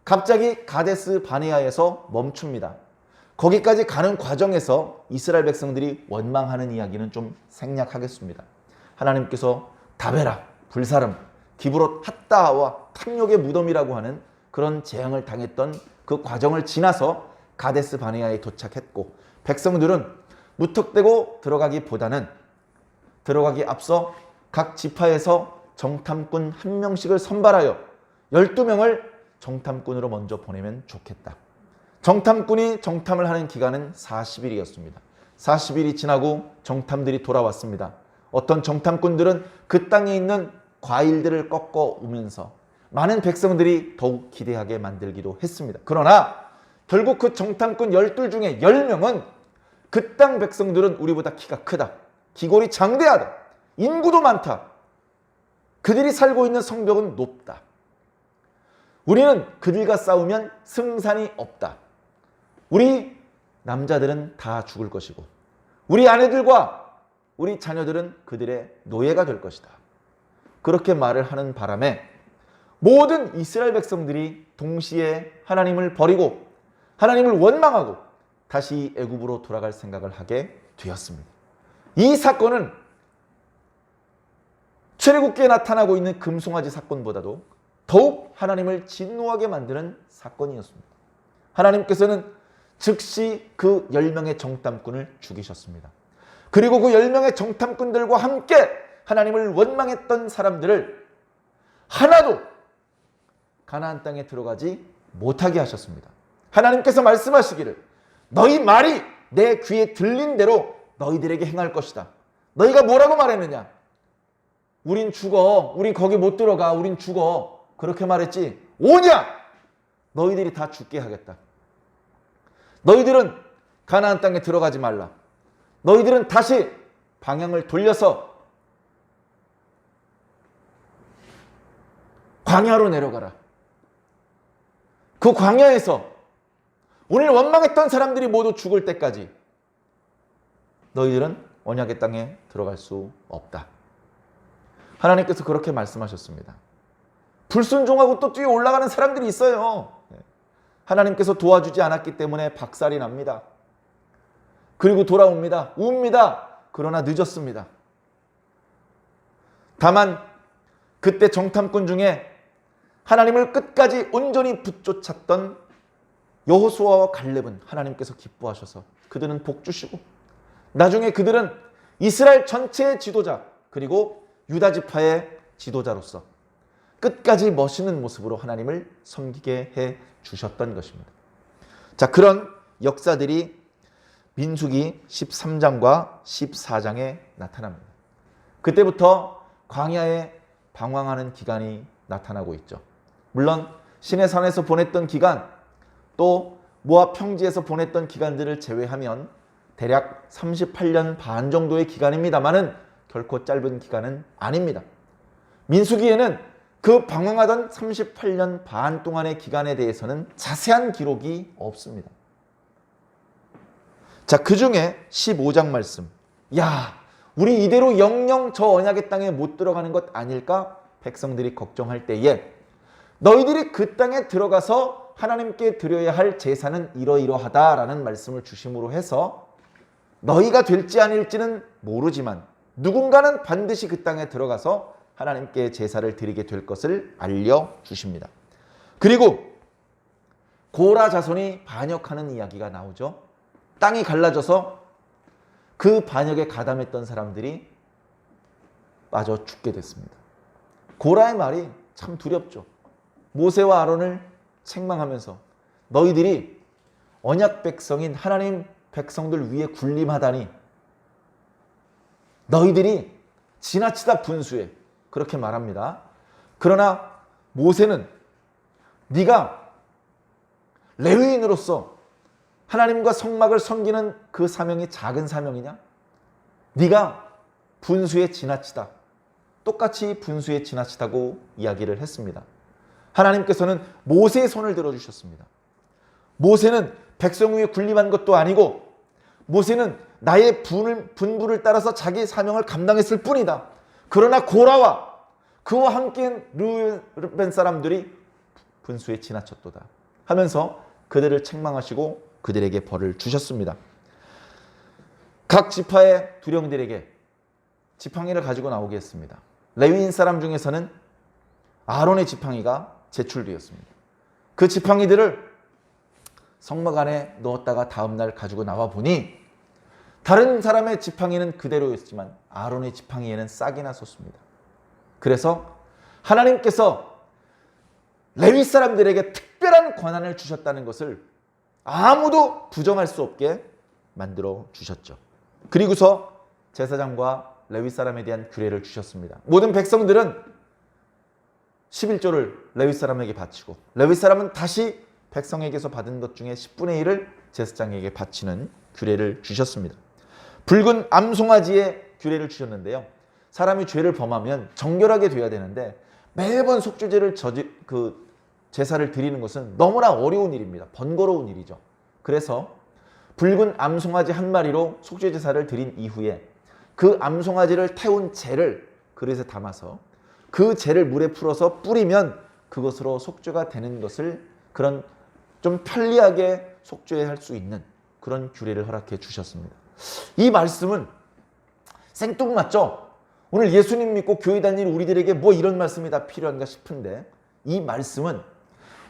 Speaker 1: 갑자기 가데스 바네아에서 멈춥니다. 거기까지 가는 과정에서 이스라엘 백성들이 원망하는 이야기는 좀 생략하겠습니다. 하나님께서 다베라, 불사름, 기브롯 핫다와 탐욕의 무덤이라고 하는 그런 재앙을 당했던 그 과정을 지나서 가데스 바네아에 도착했고, 백성들은 무턱대고 들어가기보다는 들어가기 앞서 각 지파에서 정탐꾼 한 명씩을 선발하여 12명을 정탐꾼으로 먼저 보내면 좋겠다. 정탐꾼이 정탐을 하는 기간은 40일이었습니다. 40일이 지나고 정탐들이 돌아왔습니다. 어떤 정탐꾼들은 그 땅에 있는 과일들을 꺾어 오면서 많은 백성들이 더욱 기대하게 만들기도 했습니다. 그러나 결국 그 정탐꾼 12 중에 10명은 그 땅 백성들은 우리보다 키가 크다, 기골이 장대하다, 인구도 많다, 그들이 살고 있는 성벽은 높다, 우리는 그들과 싸우면 승산이 없다, 우리 남자들은 다 죽을 것이고 우리 아내들과 우리 자녀들은 그들의 노예가 될 것이다. 그렇게 말을 하는 바람에 모든 이스라엘 백성들이 동시에 하나님을 버리고 하나님을 원망하고 다시 애굽으로 돌아갈 생각을 하게 되었습니다. 이 사건은 출애굽기에 나타나고 있는 금송아지 사건보다도 더욱 하나님을 진노하게 만드는 사건이었습니다. 하나님께서는 즉시 그 10명의 정탐꾼을 죽이셨습니다. 그리고 그 10명의 정탐꾼들과 함께 하나님을 원망했던 사람들을 하나도 가나안 땅에 들어가지 못하게 하셨습니다. 하나님께서 말씀하시기를 너희 말이 내 귀에 들린 대로 너희들에게 행할 것이다. 너희가 뭐라고 말했느냐? 우린 죽어. 우린 거기 못 들어가. 우린 죽어. 그렇게 말했지. 오냐? 너희들이 다 죽게 하겠다. 너희들은 가나안 땅에 들어가지 말라. 너희들은 다시 방향을 돌려서 광야로 내려가라. 그 광야에서 오늘 원망했던 사람들이 모두 죽을 때까지 너희들은 언약의 땅에 들어갈 수 없다. 하나님께서 그렇게 말씀하셨습니다. 불순종하고 또 뛰어 올라가는 사람들이 있어요. 하나님께서 도와주지 않았기 때문에 박살이 납니다. 그리고 돌아옵니다. 웁니다. 그러나 늦었습니다. 다만 그때 정탐꾼 중에 하나님을 끝까지 온전히 붙쫓았던 여호수아와 갈렙은 하나님께서 기뻐하셔서 그들은 복 주시고 나중에 그들은 이스라엘 전체의 지도자 그리고 유다 지파의 지도자로서 끝까지 멋있는 모습으로 하나님을 섬기게 해 주셨던 것입니다. 자, 그런 역사들이 민수기 13장과 14장에 나타납니다. 그때부터 광야에 방황하는 기간이 나타나고 있죠. 물론 시내산에서 보냈던 기간, 또 모압 평지에서 보냈던 기간들을 제외하면 대략 38년 반 정도의 기간입니다만은 결코 짧은 기간은 아닙니다. 민수기에는 그 방황하던 38년 반 동안의 기간에 대해서는 자세한 기록이 없습니다. 자, 그 중에 15장 말씀. 야, 우리 이대로 영영 저 언약의 땅에 못 들어가는 것 아닐까? 백성들이 걱정할 때에 너희들이 그 땅에 들어가서 하나님께 드려야 할 제사는 이러이러하다라는 말씀을 주심으로 해서 너희가 될지 아닐지는 모르지만 누군가는 반드시 그 땅에 들어가서 하나님께 제사를 드리게 될 것을 알려주십니다. 그리고 고라 자손이 반역하는 이야기가 나오죠. 땅이 갈라져서 그 반역에 가담했던 사람들이 빠져 죽게 됐습니다. 고라의 말이 참 두렵죠. 모세와 아론을 책망하면서 너희들이 언약 백성인 하나님 백성들 위에 군림하다니 너희들이 지나치다 분수해 그렇게 말합니다. 그러나 모세는 네가 레위인으로서 하나님과 성막을 섬기는 그 사명이 작은 사명이냐? 네가 분수에 지나치다. 똑같이 분수에 지나치다고 이야기를 했습니다. 하나님께서는 모세의 손을 들어주셨습니다. 모세는 백성 위에 군림한 것도 아니고 모세는 나의 분부를 따라서 자기 사명을 감당했을 뿐이다. 그러나 고라와 그와 함께한 르벤 사람들이 분수에 지나쳤도다 하면서 그들을 책망하시고 그들에게 벌을 주셨습니다. 각 지파의 두령들에게 지팡이를 가지고 나오게 했습니다. 레위인 사람 중에서는 아론의 지팡이가 제출되었습니다. 그 지팡이들을 성막 안에 넣었다가 다음날 가지고 나와 보니 다른 사람의 지팡이는 그대로였지만 아론의 지팡이에는 싹이나 섰습니다. 그래서 하나님께서 레위 사람들에게 특별한 권한을 주셨다는 것을 아무도 부정할 수 없게 만들어 주셨죠. 그리고서 제사장과 레위 사람에 대한 규례를 주셨습니다. 모든 백성들은 11조를 레위 사람에게 바치고 레위 사람은 다시 백성에게서 받은 것 중에 10분의 1을 제사장에게 바치는 규례를 주셨습니다. 붉은 암송아지의 규례를 주셨는데요. 사람이 죄를 범하면 정결하게 돼야 되는데 매번 속죄제를 제사를 드리는 것은 너무나 어려운 일입니다. 번거로운 일이죠. 그래서 붉은 암송아지 한 마리로 속죄제사를 드린 이후에 그 암송아지를 태운 재를 그릇에 담아서 그 재를 물에 풀어서 뿌리면 그것으로 속죄가 되는 것을 그런 좀 편리하게 속죄할 수 있는 그런 규례를 허락해 주셨습니다. 이 말씀은 생뚱맞죠? 오늘 예수님 믿고 교회 다니는 우리들에게 뭐 이런 말씀이 다 필요한가 싶은데 이 말씀은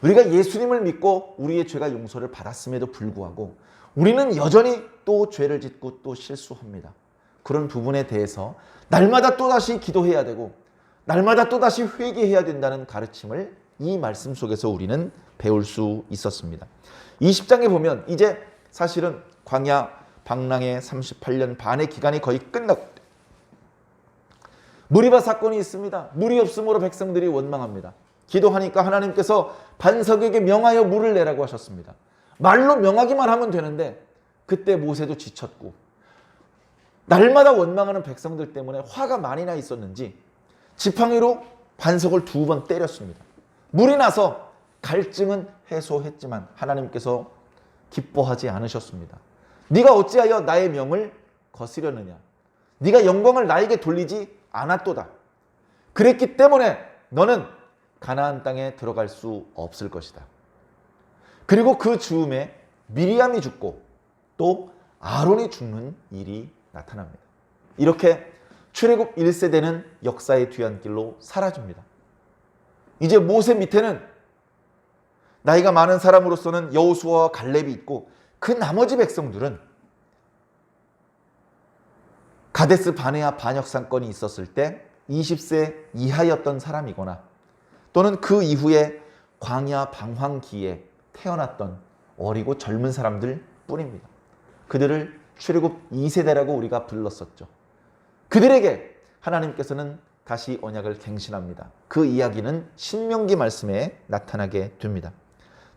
Speaker 1: 우리가 예수님을 믿고 우리의 죄가 용서를 받았음에도 불구하고 우리는 여전히 또 죄를 짓고 또 실수합니다. 그런 부분에 대해서 날마다 또다시 기도해야 되고 날마다 또다시 회개해야 된다는 가르침을 이 말씀 속에서 우리는 배울 수 있었습니다. 20장에 보면 이제 사실은 광야 방랑의 38년 반의 기간이 거의 끝났고 무리바 사건이 있습니다. 물이 없으므로 백성들이 원망합니다. 기도하니까 하나님께서 반석에게 명하여 물을 내라고 하셨습니다. 말로 명하기만 하면 되는데 그때 모세도 지쳤고 날마다 원망하는 백성들 때문에 화가 많이 나 있었는지 지팡이로 반석을 2번 때렸습니다. 물이 나서 갈증은 해소했지만 하나님께서 기뻐하지 않으셨습니다. 네가 어찌하여 나의 명을 거스려느냐? 네가 영광을 나에게 돌리지 않았도다. 그랬기 때문에 너는 가나안 땅에 들어갈 수 없을 것이다. 그리고 그 즈음에 미리암이 죽고 또 아론이 죽는 일이 나타납니다. 이렇게 출애굽 1세대는 역사의 뒤안길로 사라집니다. 이제 모세 밑에는 나이가 많은 사람으로서는 여호수아와 갈렙이 있고 그 나머지 백성들은 가데스 바네아 반역 사건이 있었을 때 20세 이하였던 사람이거나 또는 그 이후에 광야 방황기에 태어났던 어리고 젊은 사람들 뿐입니다. 그들을 출애굽 2세대라고 우리가 불렀었죠. 그들에게 하나님께서는 다시 언약을 갱신합니다. 그 이야기는 신명기 말씀에 나타나게 됩니다.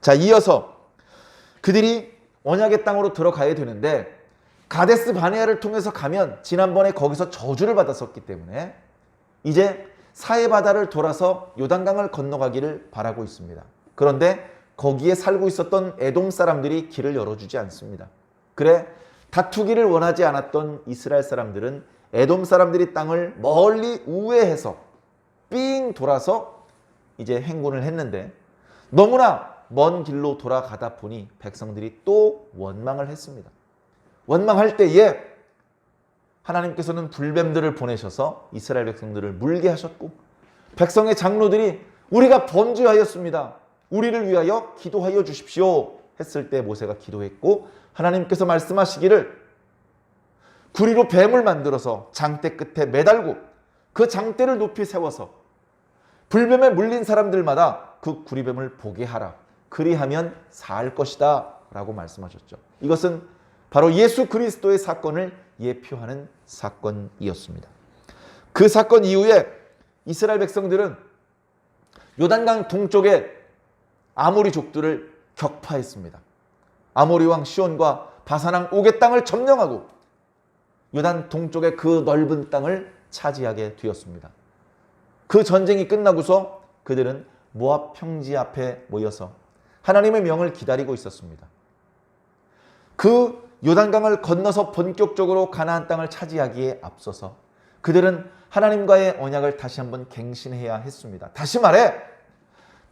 Speaker 1: 자, 이어서 그들이 언약의 땅으로 들어가야 되는데 가데스 바네아를 통해서 가면 지난번에 거기서 저주를 받았었기 때문에 이제 사해바다를 돌아서 요단강을 건너가기를 바라고 있습니다. 그런데 거기에 살고 있었던 에돔 사람들이 길을 열어주지 않습니다. 그래 다투기를 원하지 않았던 이스라엘 사람들은 에돔 사람들이 땅을 멀리 우회해서 삥 돌아서 이제 행군을 했는데 너무나 먼 길로 돌아가다 보니 백성들이 또 원망을 했습니다. 원망할 때에 하나님께서는 불뱀들을 보내셔서 이스라엘 백성들을 물게 하셨고 백성의 장로들이 우리가 범죄하였습니다. 우리를 위하여 기도하여 주십시오 했을 때 모세가 기도했고 하나님께서 말씀하시기를 구리로 뱀을 만들어서 장대 끝에 매달고 그 장대를 높이 세워서 불뱀에 물린 사람들마다 그 구리뱀을 보게 하라. 그리하면 살 것이다 라고 말씀하셨죠. 이것은 바로 예수 그리스도의 사건을 예표하는 사건이었습니다. 그 사건 이후에 이스라엘 백성들은 요단강 동쪽에 아모리족들을 격파했습니다. 아모리 왕 시온과 바산왕 옥의 땅을 점령하고 요단 동쪽의 그 넓은 땅을 차지하게 되었습니다. 그 전쟁이 끝나고서 그들은 모압 평지 앞에 모여서 하나님의 명을 기다리고 있었습니다. 그 요단강을 건너서 본격적으로 가나안 땅을 차지하기에 앞서서 그들은 하나님과의 언약을 다시 한번 갱신해야 했습니다. 다시 말해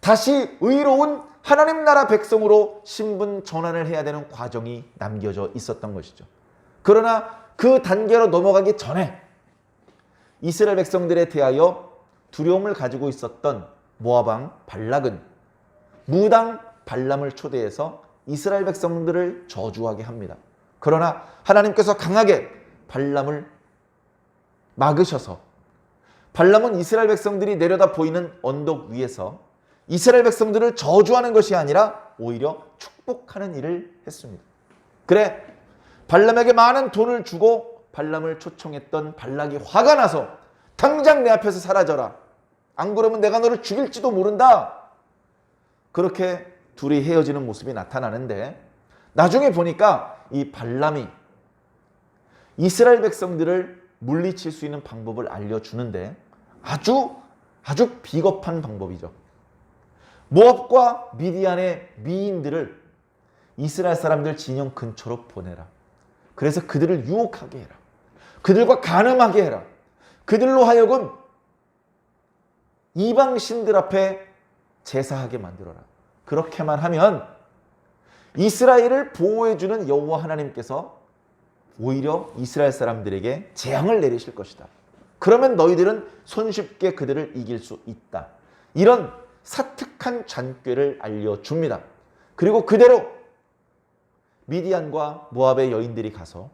Speaker 1: 다시 의로운 하나님 나라 백성으로 신분 전환을 해야 되는 과정이 남겨져 있었던 것이죠. 그러나 그 단계로 넘어가기 전에 이스라엘 백성들에 대하여 두려움을 가지고 있었던 모압 왕 발락은 무당 발람을 초대해서 이스라엘 백성들을 저주하게 합니다. 그러나 하나님께서 강하게 발람을 막으셔서 발람은 이스라엘 백성들이 내려다 보이는 언덕 위에서 이스라엘 백성들을 저주하는 것이 아니라 오히려 축복하는 일을 했습니다. 그래 발람에게 많은 돈을 주고 발람을 초청했던 발락이 화가 나서 당장 내 앞에서 사라져라. 안 그러면 내가 너를 죽일지도 모른다. 그렇게 둘이 헤어지는 모습이 나타나는데 나중에 보니까 이 발람이 이스라엘 백성들을 물리칠 수 있는 방법을 알려주는데 아주 비겁한 방법이죠. 모압과 미디안의 미인들을 이스라엘 사람들 진영 근처로 보내라. 그래서 그들을 유혹하게 해라. 그들과 간음하게 해라. 그들로 하여금 이방 신들 앞에 제사하게 만들어라. 그렇게만 하면 이스라엘을 보호해주는 여호와 하나님께서 오히려 이스라엘 사람들에게 재앙을 내리실 것이다. 그러면 너희들은 손쉽게 그들을 이길 수 있다. 이런 사특한 잔꾀를 알려줍니다. 그리고 그대로 미디안과 모압의 여인들이 가서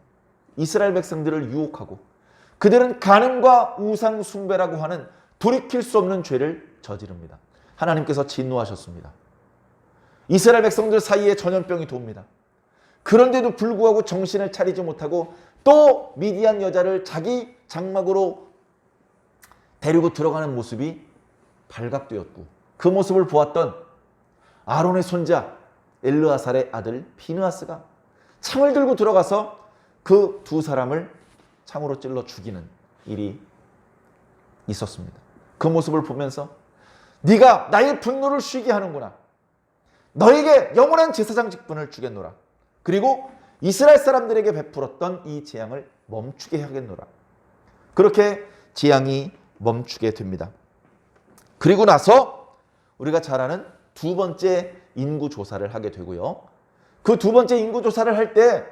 Speaker 1: 이스라엘 백성들을 유혹하고 그들은 간음과 우상 숭배라고 하는 돌이킬 수 없는 죄를 저지릅니다. 하나님께서 진노하셨습니다. 이스라엘 백성들 사이에 전염병이 돕니다. 그런데도 불구하고 정신을 차리지 못하고 또 미디안 여자를 자기 장막으로 데리고 들어가는 모습이 발각되었고 그 모습을 보았던 아론의 손자 엘르아살의 아들 비느하스가 창을 들고 들어가서 그 두 사람을 창으로 찔러 죽이는 일이 있었습니다. 그 모습을 보면서 네가 나의 분노를 쉬게 하는구나. 너에게 영원한 제사장 직분을 주겠노라. 그리고 이스라엘 사람들에게 베풀었던 이 재앙을 멈추게 하겠노라. 그렇게 재앙이 멈추게 됩니다. 그리고 나서 우리가 잘 아는 두 번째 인구조사를 하게 되고요. 그 두 번째 인구조사를 할 때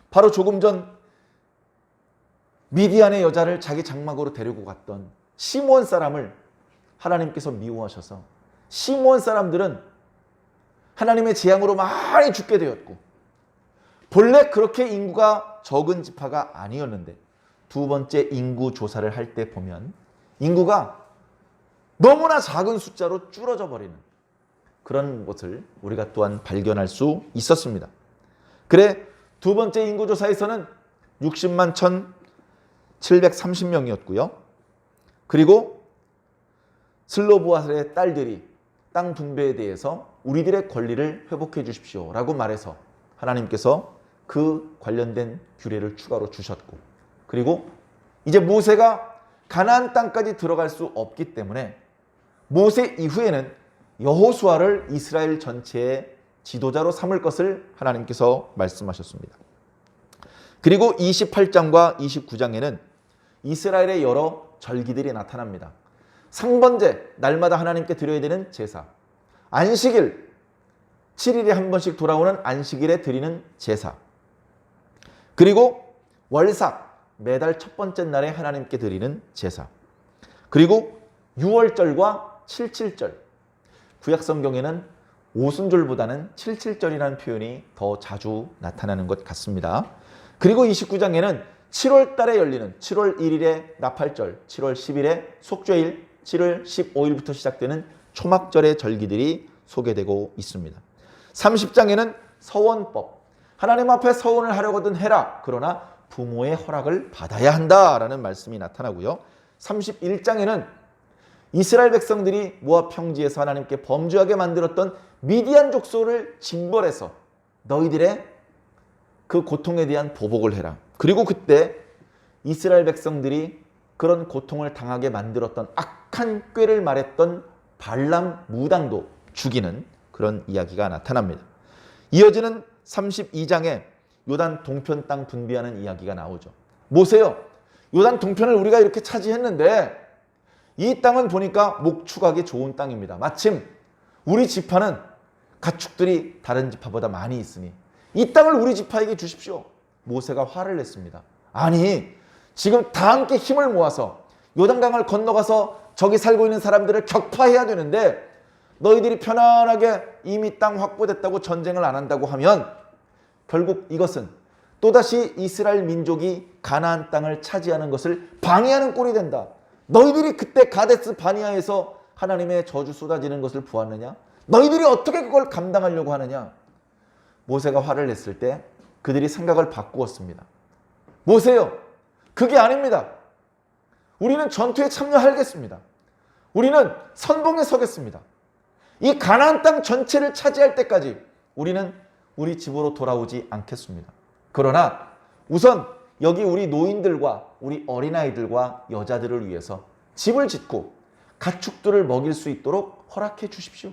Speaker 1: 바로 조금 전 미디안의 여자를 자기 장막으로 데리고 갔던 시므온 사람을 하나님께서 미워하셔서 시므온 사람들은 하나님의 재앙으로 많이 죽게 되었고 본래 그렇게 인구가 적은 지파가 아니었는데 두 번째 인구 조사를 할 때 보면 인구가 너무나 작은 숫자로 줄어져 버리는 그런 것을 우리가 또한 발견할 수 있었습니다. 그래 두 번째 인구 조사에서는 60만 1,730명이었고요. 그리고 슬로보아스의 딸들이 땅 분배에 대해서 우리들의 권리를 회복해 주십시오 라고 말해서 하나님께서 그 관련된 규례를 추가로 주셨고 그리고 이제 모세가 가나안 땅까지 들어갈 수 없기 때문에 모세 이후에는 여호수아를 이스라엘 전체의 지도자로 삼을 것을 하나님께서 말씀하셨습니다. 그리고 28장과 29장에는 이스라엘의 여러 절기들이 나타납니다. 상번제, 날마다 하나님께 드려야 되는 제사. 안식일, 7일에 한 번씩 돌아오는 안식일에 드리는 제사. 그리고 월삭, 매달 첫 번째 날에 하나님께 드리는 제사. 그리고 6월절과 77절. 구약성경에는 오순절보다는 77절이라는 표현이 더 자주 나타나는 것 같습니다. 그리고 29장에는 7월 달에 열리는 7월 1일에 나팔절, 7월 10일에 속죄일, 7월 15일부터 시작되는 초막절의 절기들이 소개되고 있습니다. 30장에는 서원법, 하나님 앞에 서원을 하려거든 해라. 그러나 부모의 허락을 받아야 한다라는 말씀이 나타나고요. 31장에는 이스라엘 백성들이 모압 평지에서 하나님께 범죄하게 만들었던 미디안 족속을 징벌해서 너희들의 그 고통에 대한 보복을 해라. 그리고 그때 이스라엘 백성들이 그런 고통을 당하게 만들었던 악한 꾀를 말했던 발람 무당도 죽이는 그런 이야기가 나타납니다. 이어지는 32장에 요단 동편 땅 분배하는 이야기가 나오죠. 모세요, 요단 동편을 우리가 이렇게 차지했는데 이 땅은 보니까 목축하기 좋은 땅입니다. 마침 우리 지파는 가축들이 다른 지파보다 많이 있으니 이 땅을 우리 지파에게 주십시오. 모세가 화를 냈습니다. 아니, 지금 다 함께 힘을 모아서 요단강을 건너가서 저기 살고 있는 사람들을 격파해야 되는데 너희들이 편안하게 이미 땅 확보됐다고 전쟁을 안 한다고 하면 결국 이것은 또다시 이스라엘 민족이 가나안 땅을 차지하는 것을 방해하는 꼴이 된다. 너희들이 그때 가데스 바니아에서 하나님의 저주 쏟아지는 것을 보았느냐? 너희들이 어떻게 그걸 감당하려고 하느냐? 모세가 화를 냈을 때 그들이 생각을 바꾸었습니다. 모세요, 그게 아닙니다. 우리는 전투에 참여하겠습니다. 우리는 선봉에 서겠습니다. 이 가나안 땅 전체를 차지할 때까지 우리는 우리 집으로 돌아오지 않겠습니다. 그러나 우선 여기 우리 노인들과 우리 어린아이들과 여자들을 위해서 집을 짓고 가축들을 먹일 수 있도록 허락해 주십시오.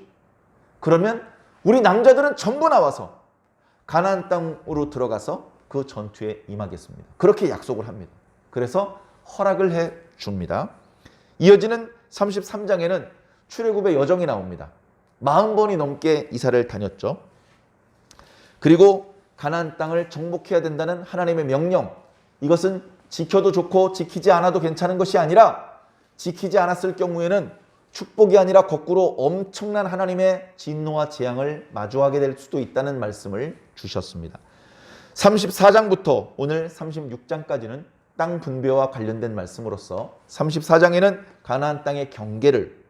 Speaker 1: 그러면 우리 남자들은 전부 나와서 가나안 땅으로 들어가서 그 전투에 임하겠습니다. 그렇게 약속을 합니다. 그래서 허락을 해 줍니다. 이어지는 33장에는 출애굽의 여정이 나옵니다. 40번이 넘게 이사를 다녔죠. 그리고 가나안 땅을 정복해야 된다는 하나님의 명령, 이것은 지켜도 좋고 지키지 않아도 괜찮은 것이 아니라 지키지 않았을 경우에는 축복이 아니라 거꾸로 엄청난 하나님의 진노와 재앙을 마주하게 될 수도 있다는 말씀을 주셨습니다. 34장부터 오늘 36장까지는 땅 분배와 관련된 말씀으로서 34장에는 가나안 땅의 경계를,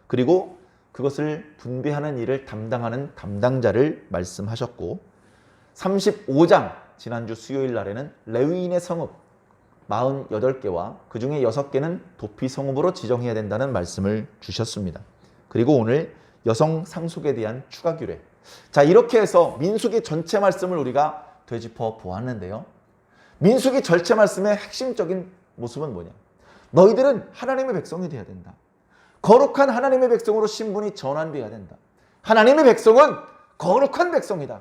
Speaker 1: 그리고 그것을 분배하는 일을 담당하는 담당자를 말씀하셨고, 35장 지난주 수요일 날에는 레위인의 성읍 48개와 그 중에 6개는 도피 성읍으로 지정해야 된다는 말씀을 주셨습니다. 그리고 오늘 여성 상속에 대한 추가 규례. 자, 이렇게 해서 민수기 전체 말씀을 우리가 되짚어 보았는데요. 민수기 전체 말씀의 핵심적인 모습은 뭐냐? 너희들은 하나님의 백성이 되어야 된다. 거룩한 하나님의 백성으로 신분이 전환되어야 된다. 하나님의 백성은 거룩한 백성이다.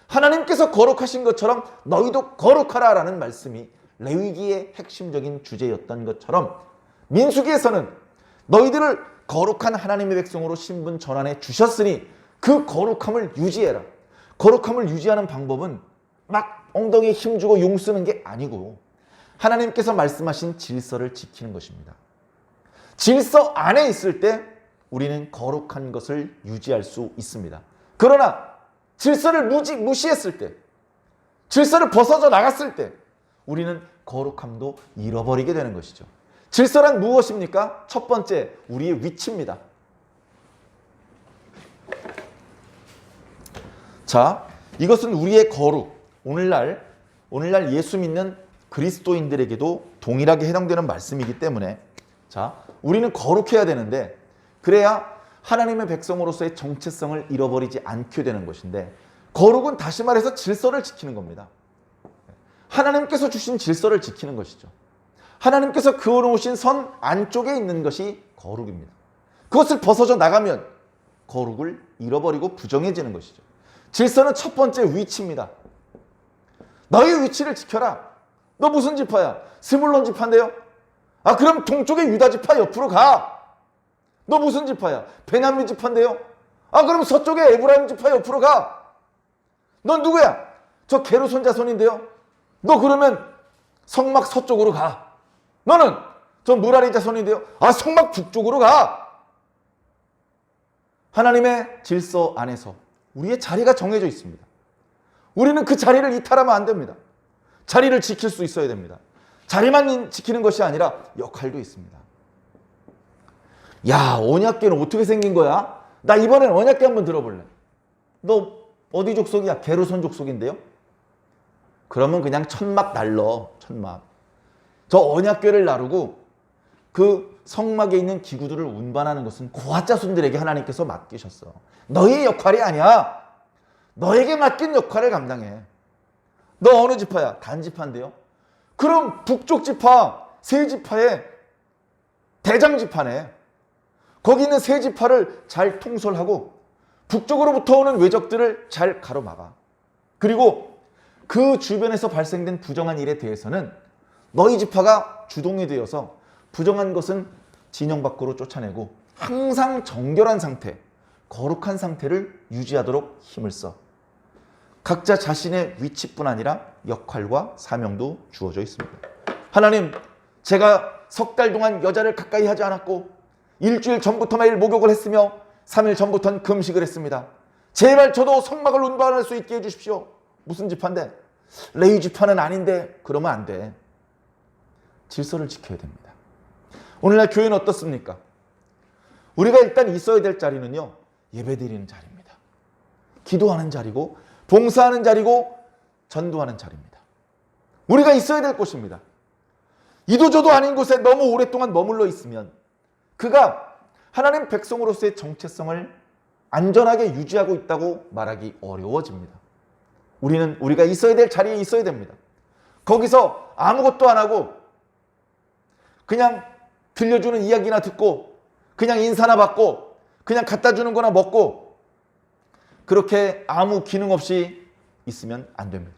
Speaker 1: 하나님께서 거룩하신 것처럼 너희도 거룩하라라는 말씀이 레위기의 핵심적인 주제였던 것처럼 민수기에서는 너희들을 거룩한 하나님의 백성으로 신분 전환해 주셨으니 그 거룩함을 유지해라. 거룩함을 유지하는 방법은 막 엉덩이에 힘주고 용 쓰는 게 아니고 하나님께서 말씀하신 질서를 지키는 것입니다. 질서 안에 있을 때 우리는 거룩한 것을 유지할 수 있습니다. 그러나 질서를 무시했을 때, 질서를 벗어져 나갔을 때 우리는 거룩함도 잃어버리게 되는 것이죠. 질서란 무엇입니까? 첫 번째, 우리의 위치입니다. 자, 이것은 우리의 거룩. 오늘날 예수 믿는 그리스도인들에게도 동일하게 해당되는 말씀이기 때문에, 자, 우리는 거룩해야 되는데 그래야 하나님의 백성으로서의 정체성을 잃어버리지 않게 되는 것인데, 거룩은 다시 말해서 질서를 지키는 겁니다. 하나님께서 주신 질서를 지키는 것이죠. 하나님께서 그어놓으신 선 안쪽에 있는 것이 거룩입니다. 그것을 벗어져 나가면 거룩을 잃어버리고 부정해지는 것이죠. 질서는 첫 번째 위치입니다. 너의 위치를 지켜라. 너 무슨 지파야? 스물론 지파인데요? 아, 그럼 동쪽의 유다 지파 옆으로 가. 너 무슨 지파야? 베냐민 지파인데요? 아, 그럼 서쪽의 에브라임 지파 옆으로 가. 넌 누구야? 저 게르손 자손인데요? 너 그러면 성막 서쪽으로 가. 너는 저 무라리 자손인데요? 아, 성막 북쪽으로 가. 하나님의 질서 안에서 우리의 자리가 정해져 있습니다. 우리는 그 자리를 이탈하면 안 됩니다. 자리를 지킬 수 있어야 됩니다. 자리만 지키는 것이 아니라 역할도 있습니다. 야, 언약궤는 어떻게 생긴 거야? 나 이번엔 언약궤 한번 들어볼래. 너 어디 족속이야? 게르손 족속인데요? 그러면 그냥 천막 날러. 천막. 저 언약궤를 나르고 그 성막에 있는 기구들을 운반하는 것은 고아 자손들에게 하나님께서 맡기셨어. 너의 역할이 아니야. 너에게 맡긴 역할을 감당해. 너 어느 지파야? 단지파인데요? 그럼 북쪽 지파, 세 지파의 대장 지파네. 거기 있는 세 지파를 잘 통솔하고 북쪽으로부터 오는 외적들을 잘 가로막아. 그리고 그 주변에서 발생된 부정한 일에 대해서는 너희 지파가 주동이 되어서 부정한 것은 진영 밖으로 쫓아내고 항상 정결한 상태, 거룩한 상태를 유지하도록 힘을 써. 각자 자신의 위치뿐 아니라 역할과 사명도 주어져 있습니다. 하나님, 제가 석 달 동안 여자를 가까이 하지 않았고 일주일 전부터 매일 목욕을 했으며 3일 전부터는 금식을 했습니다. 제발 저도 성막을 운반할 수 있게 해주십시오. 무슨 지파인데? 레위 지파는 아닌데. 그러면 안 돼. 질서를 지켜야 됩니다. 오늘날 교회는 어떻습니까? 우리가 일단 있어야 될 자리는요, 예배드리는 자리입니다. 기도하는 자리고 봉사하는 자리고 전도하는 자리입니다. 우리가 있어야 될 곳입니다. 이도저도 아닌 곳에 너무 오랫동안 머물러 있으면 그가 하나님 백성으로서의 정체성을 안전하게 유지하고 있다고 말하기 어려워집니다. 우리는 우리가 있어야 될 자리에 있어야 됩니다. 거기서 아무것도 안 하고 그냥 들려주는 이야기나 듣고 그냥 인사나 받고 그냥 갖다 주는 거나 먹고 그렇게 아무 기능 없이 있으면 안 됩니다.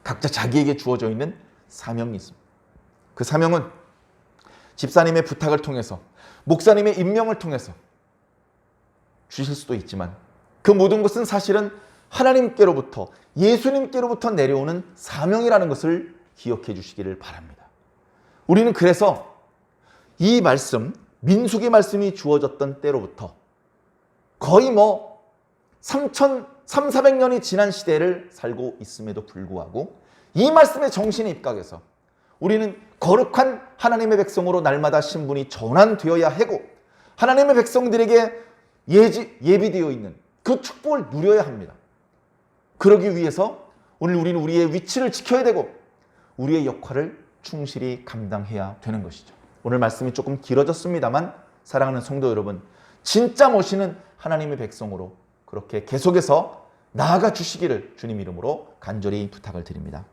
Speaker 1: 각자 자기에게 주어져 있는 사명이 있습니다. 그 사명은 집사님의 부탁을 통해서, 목사님의 임명을 통해서 주실 수도 있지만 그 모든 것은 사실은 하나님께로부터, 예수님께로부터 내려오는 사명이라는 것을 기억해 주시기를 바랍니다. 우리는 그래서 이 말씀, 민수기 말씀이 주어졌던 때로부터 거의 3,400년이 지난 시대를 살고 있음에도 불구하고 이 말씀의 정신에 입각해서 우리는 거룩한 하나님의 백성으로 날마다 신분이 전환되어야 하고 하나님의 백성들에게 예비되어 있는 그 축복을 누려야 합니다. 그러기 위해서 오늘 우리는 우리의 위치를 지켜야 되고 우리의 역할을 충실히 감당해야 되는 것이죠. 오늘 말씀이 조금 길어졌습니다만 사랑하는 성도 여러분, 진짜 모시는 하나님의 백성으로 그렇게 계속해서 나아가 주시기를 주님 이름으로 간절히 부탁을 드립니다.